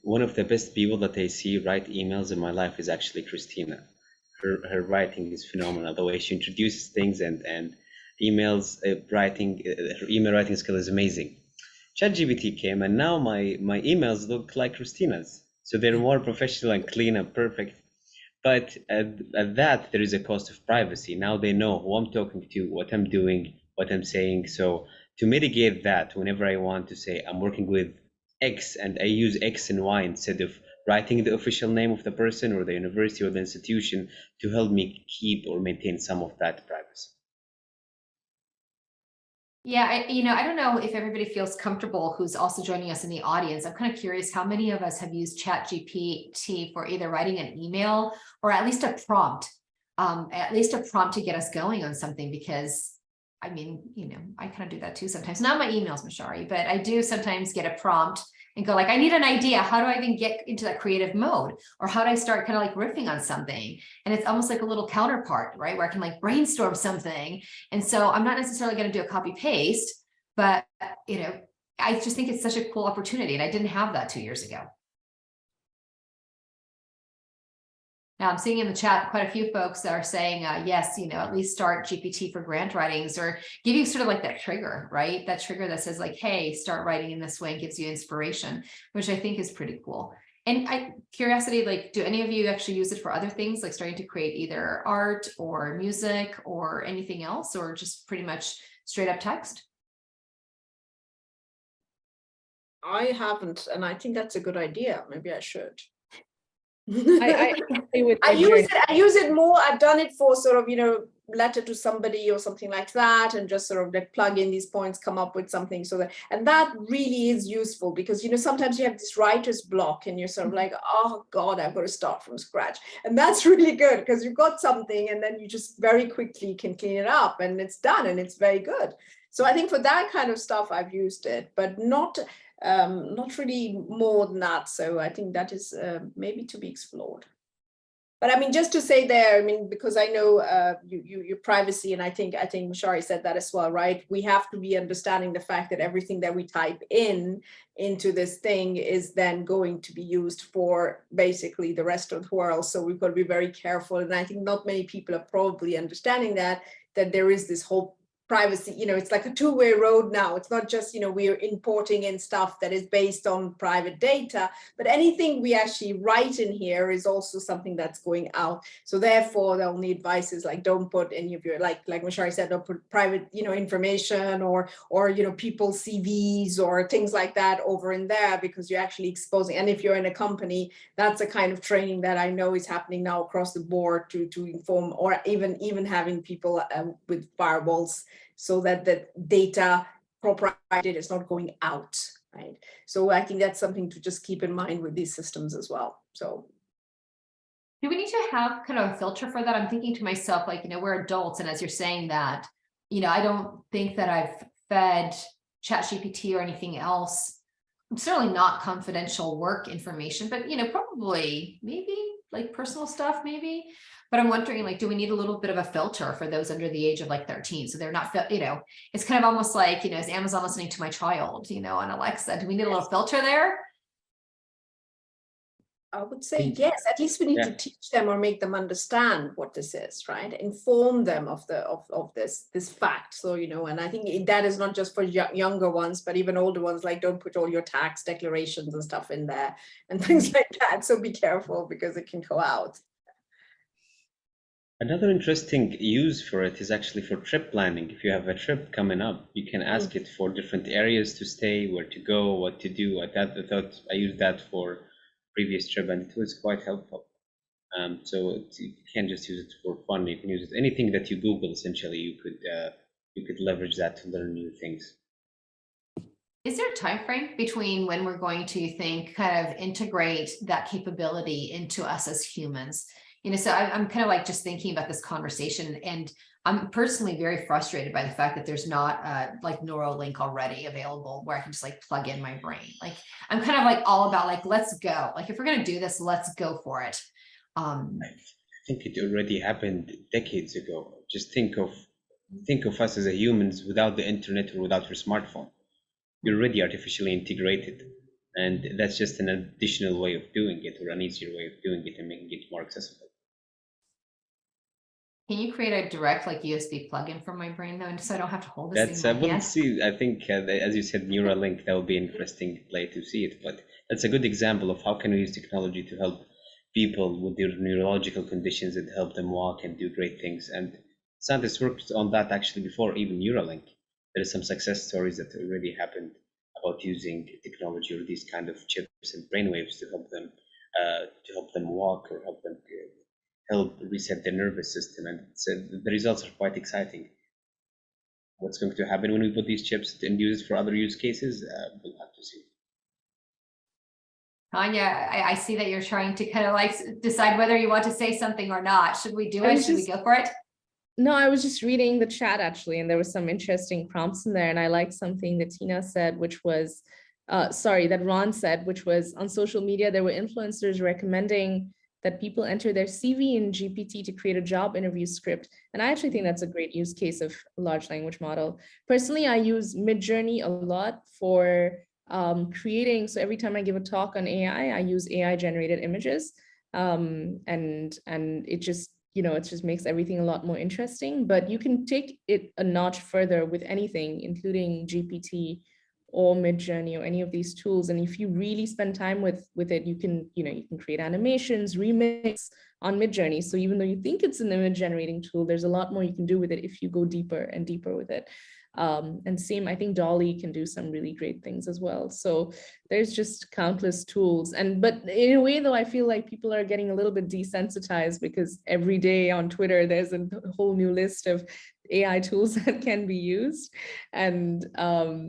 one of the best people that I see write emails in my life is actually Christina. Her writing is phenomenal. The way she introduces things and emails, writing, her email writing skill is amazing. ChatGPT came and now my emails look like Christina's. So they're more professional and clean and perfect. But at that, there is a cost of privacy. Now they know who I'm talking to, what I'm doing, what I'm saying. So to mitigate that, whenever I want to say I'm working with X and I use X and Y instead of writing the official name of the person or the university or the institution, to help me keep or maintain some of that privacy. Yeah, I don't know if everybody feels comfortable who's also joining us in the audience. I'm kind of curious how many of us have used ChatGPT for either writing an email or at least a prompt to get us going on something, because I mean, I kind of do that too sometimes, not my emails, Mashari, but I do sometimes get a prompt and go like, I need an idea. How do I even get into that creative mode? Or how do I start kind of like riffing on something? And it's almost like a little counterpart, right? Where I can like brainstorm something. And so I'm not necessarily going to do a copy paste, but I just think it's such a cool opportunity. And I didn't have that 2 years ago. Now I'm seeing in the chat quite a few folks that are saying, yes, at least start GPT for grant writings, or give you sort of like that trigger, right? That trigger that says like, hey, start writing in this way and gives you inspiration, which I think is pretty cool. And curiosity, like, do any of you actually use it for other things, like starting to create either art or music or anything else, or just pretty much straight up text? I haven't, and I think that's a good idea. Maybe I should. I use it more. I've done it for sort of, letter to somebody or something like that, and just sort of like plug in these points, come up with something, so that, and that really is useful, because sometimes you have this writer's block and you're sort of like, oh God, I've got to start from scratch. And that's really good, because you've got something and then you just very quickly can clean it up and it's done and it's very good. So I think for that kind of stuff I've used it, but not really more than that. So I think that is maybe to be explored. But I mean, just to say there, I mean, because I know your privacy, and I think Mashari said that as well, right? We have to be understanding the fact that everything that we type into this thing is then going to be used for basically the rest of the world. So we've got to be very careful. And I think not many people are probably understanding that there is this whole privacy, it's like a two-way road now. It's not just, we are importing in stuff that is based on private data, but anything we actually write in here is also something that's going out. So therefore, the only advice is like, don't put any of your, like Mashari said, don't put private, information or people's CVs or things like that over in there, because you're actually exposing. And if you're in a company, that's a kind of training that I know is happening now across the board to inform, or even having people with firewalls, so that the data, proprietary, is not going out, right? So I think that's something to just keep in mind with these systems as well. So do we need to have kind of a filter for that? I'm thinking to myself, like, we're adults, and as you're saying that, I don't think that I've fed ChatGPT or anything else. I'm certainly not confidential work information, but probably maybe like personal stuff, maybe. But I'm wondering, like, do we need a little bit of a filter for those under the age of like 13? So they're not, it's kind of almost like, is Amazon listening to my child, on Alexa? Do we need a little filter there? I would say yes. At least we need to teach them or make them understand what this is, right? Inform them of this fact. So and I think that is not just for younger ones, but even older ones. Like, don't put all your tax declarations and stuff in there and things like that. So be careful, because it can go out. Another interesting use for it is actually for trip planning. If you have a trip coming up, you can ask it for different areas to stay, where to go, what to do. I thought I used that for previous trip, and it was quite helpful. So you can't just use it for fun. You can use it anything that you Google. Essentially, you could leverage that to learn new things. Is there a time frame between when we're going to kind of integrate that capability into us as humans? So I'm kind of like just thinking about this conversation, and I'm personally very frustrated by the fact that there's not like Neuralink already available where I can just like plug in my brain. Like, I'm kind of like all about like, let's go. Like, if we're going to do this, let's go for it. I think it already happened decades ago. Just think of us as humans without the internet or without your smartphone. You're already artificially integrated, and that's just an additional way of doing it, or an easier way of doing it, and making it more accessible. Can you create a direct like USB plug-in from my brain though, so I don't have to hold this That's thing? we'll see. I think as you said, Neuralink, that will be an interesting play to see it. But that's a good example of how can we use technology to help people with their neurological conditions and help them walk and do great things. And scientists worked on that actually before even Neuralink. There are some success stories that already happened about using technology or these kind of chips and brainwaves to help them walk, or help reset their nervous system. And so the results are quite exciting. What's going to happen when we put these chips and use it for other use cases, we'll have to see. Tanya, I see that you're trying to kind of like decide whether you want to say something or not. Should we do it? Should we go for it? No, I was just reading the chat actually, and there was some interesting prompts in there. And I liked something that Tina said, which was, that Ron said, which was on social media, there were influencers recommending that people enter their CV in GPT to create a job interview script. And I actually think that's a great use case of a large language model. Personally, I use Midjourney a lot for creating. So every time I give a talk on AI, I use AI generated images. And it just, it just makes everything a lot more interesting, but you can take it a notch further with anything, including GPT or Midjourney or any of these tools. And if you really spend time with it, you can create animations, remix on Midjourney. So even though you think it's an image generating tool, there's a lot more you can do with it if you go deeper and deeper with it. And same, I think Dolly can do some really great things as well. So there's just countless tools. But in a way though, I feel like people are getting a little bit desensitized because every day on Twitter, there's a whole new list of AI tools that can be used. And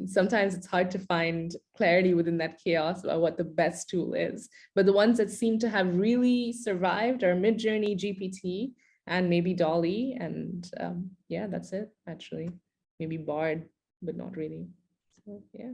sometimes it's hard to find clarity within that chaos about what the best tool is. But the ones that seem to have really survived are Midjourney, GPT, and maybe Dolly. And yeah, that's it actually. Maybe Bard, but not really. So yeah.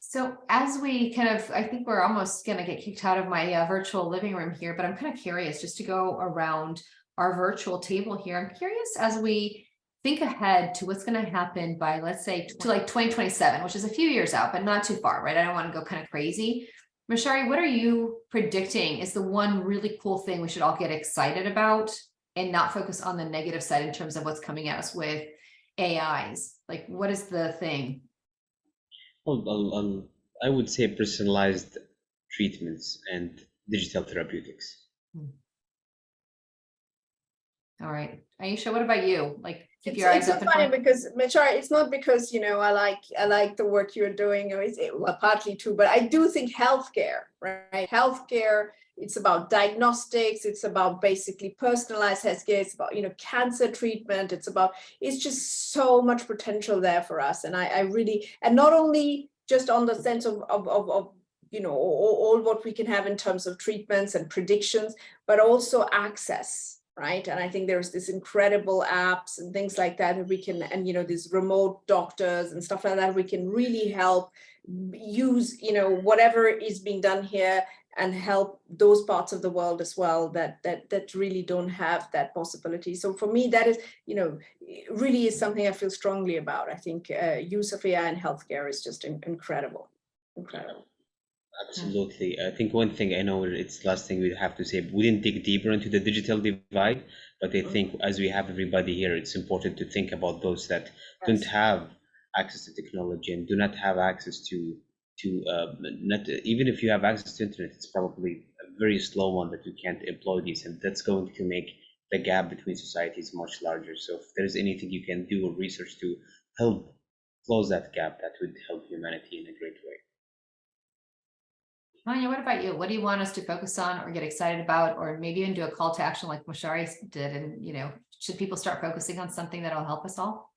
So as we I think we're almost going to get kicked out of my virtual living room here, but I'm kind of curious just to go around our virtual table here. I'm curious as we think ahead to what's going to happen by, let's say, to like 2027, which is a few years out, but not too far, right? I don't want to go kind of crazy. Mashari, what are you predicting is the one really cool thing we should all get excited about and not focus on the negative side in terms of what's coming at us with AIs? Like, what is the thing? Well, I would say personalized treatments and digital therapeutics. All right, Aisha, what about you? Like, keep your eyes open. It's funny because Machar, it's not because I like the work you're doing, or well, partly too, but I do think healthcare, right? Healthcare. It's about diagnostics. It's about basically personalized healthcare. It's about cancer treatment. It's just so much potential there for us, and I really, and not only just on the sense of all what we can have in terms of treatments and predictions, but also access. Right. And I think there's this incredible apps and things like that we can, and these remote doctors and stuff like that, we can really help use, whatever is being done here and help those parts of the world as well that really don't have that possibility. So for me, that is, really is something I feel strongly about. I think use of AI in healthcare is just incredible. Absolutely. I think one thing I know it's the last thing we have to say, we didn't dig deeper into the digital divide, but I think as we have everybody here, it's important to think about those that don't have access to technology and do not have access to not even if you have access to internet, it's probably a very slow one that you can't employ these, and that's going to make the gap between societies much larger. So if there's anything you can do or research to help close that gap, that would help humanity in a great way. Tanya, what about you? What do you want us to focus on or get excited about, or maybe even do a call to action like Mashari did? And, should people start focusing on something that'll help us all?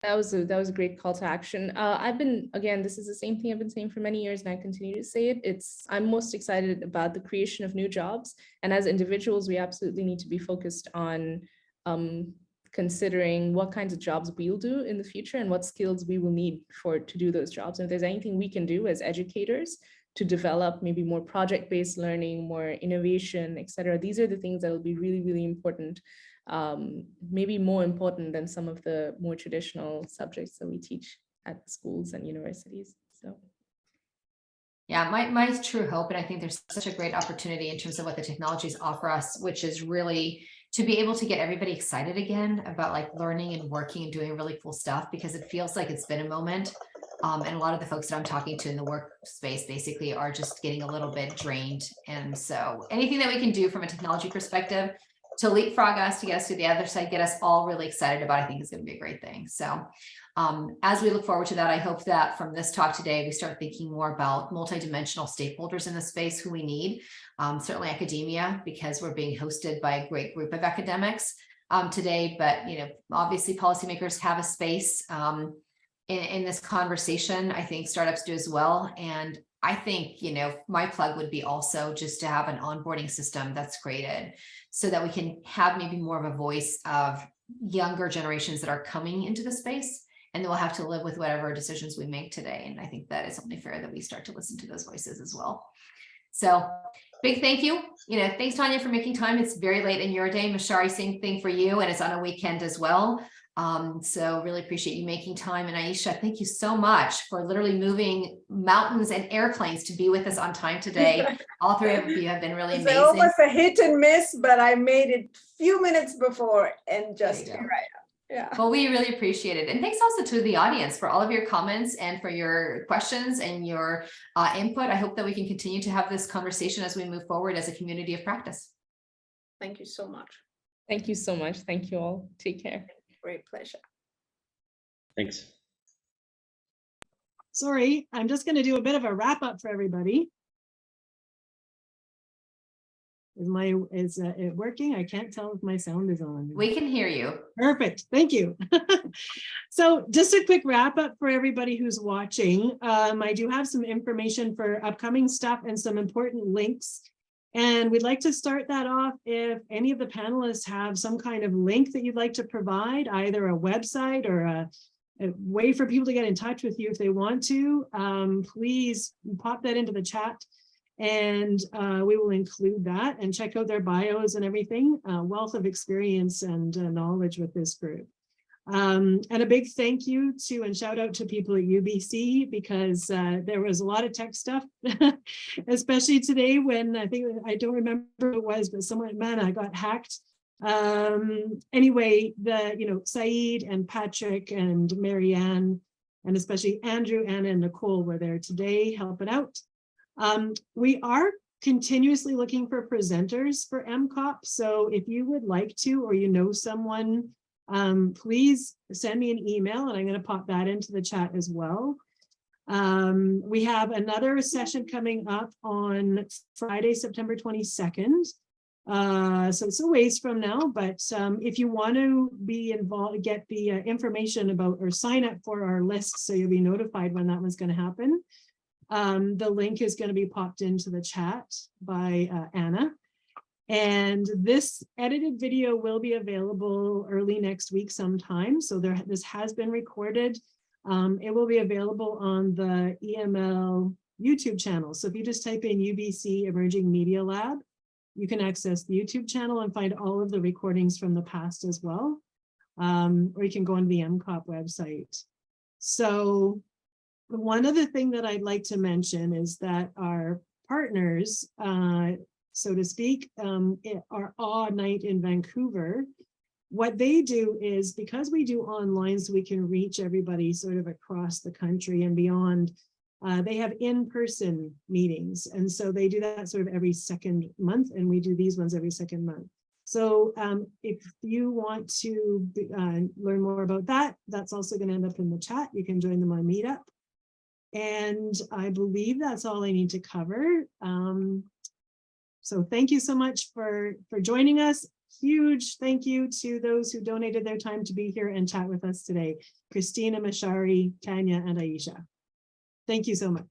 That was a great call to action. Again, this is the same thing I've been saying for many years, and I continue to say it. I'm most excited about the creation of new jobs. And as individuals, we absolutely need to be focused on considering what kinds of jobs we'll do in the future and what skills we will need to do those jobs. And if there's anything we can do as educators to develop maybe more project-based learning, more innovation, et cetera. These are the things that will be really, really important, maybe more important than some of the more traditional subjects that we teach at schools and universities. So. Yeah, my true hope, and I think there's such a great opportunity in terms of what the technologies offer us, which is really to be able to get everybody excited again about like learning and working and doing really cool stuff, because it feels like it's been a moment. And a lot of the folks that I'm talking to in the workspace basically are just getting a little bit drained. And so anything that we can do from a technology perspective to leapfrog us, to get us to the other side, get us all really excited about, I think is going to be a great thing. So as we look forward to that, I hope that from this talk today, we start thinking more about multidimensional stakeholders in the space who we need, certainly academia, because we're being hosted by a great group of academics today. But, obviously policymakers have a space in this conversation. I think startups do as well. And I think, my plug would be also just to have an onboarding system that's created so that we can have maybe more of a voice of younger generations that are coming into the space, and then we'll have to live with whatever decisions we make today. And I think that is only fair that we start to listen to those voices as well. So big thank you. Thanks, Tanya, for making time. It's very late in your day. Mashari, same thing for you. And it's on a weekend as well. So really appreciate you making time. And Aisha, thank you so much for literally moving mountains and airplanes to be with us on time today. All three of you have been really amazing. It's almost a hit and miss, but I made it a few minutes before and just here I am. Yeah. Well, we really appreciate it. And thanks also to the audience for all of your comments and for your questions and your input. I hope that we can continue to have this conversation as we move forward as a community of practice. Thank you so much. Thank you so much. Thank you all. Take care. Great pleasure. Thanks. Sorry, I'm just going to do a bit of a wrap up for everybody. Is it working? I can't tell if my sound is on. We can hear you. Perfect. Thank you. So just a quick wrap up for everybody who's watching. I do have some information for upcoming stuff and some important links. And we'd like to start that off if any of the panelists have some kind of link that you'd like to provide, either a website or a way for people to get in touch with you if they want to. Please pop that into the chat. And we will include that and check out their bios and everything, wealth of experience and knowledge with this group. And a big thank you to and shout out to people at UBC, because there was a lot of tech stuff, especially today when I don't remember who it was, but someone, man, I got hacked. Anyway, Saeed and Patrick and Marianne, and especially Andrew, Anna, and Nicole were there today helping out. We are continuously looking for presenters for EMCoP. So if you would like to, or someone, please send me an email and I'm going to pop that into the chat as well. We have another session coming up on Friday, September 22nd. So it's a ways from now, but if you want to be involved, get the information about or sign up for our list so you'll be notified when that one's going to happen. The link is going to be popped into the chat by Anna. And this edited video will be available early next week sometime. So this has been recorded. It will be available on the EML YouTube channel. So if you just type in UBC Emerging Media Lab, you can access the YouTube channel and find all of the recordings from the past as well. Or you can go on the EMCoP website. So one other thing that I'd like to mention is that our partners, so to speak, our AW night in Vancouver, what they do is, because we do online so we can reach everybody sort of across the country and beyond, they have in-person meetings. And so they do that sort of every second month, and we do these ones every second month. So if you want to learn more about that, that's also going to end up in the chat. You can join them on Meetup. And I believe that's all I need to cover. So thank you so much for joining us. Huge thank you to those who donated their time to be here and chat with us today. Christina, Mashari, Tanya, and Aisha. Thank you so much.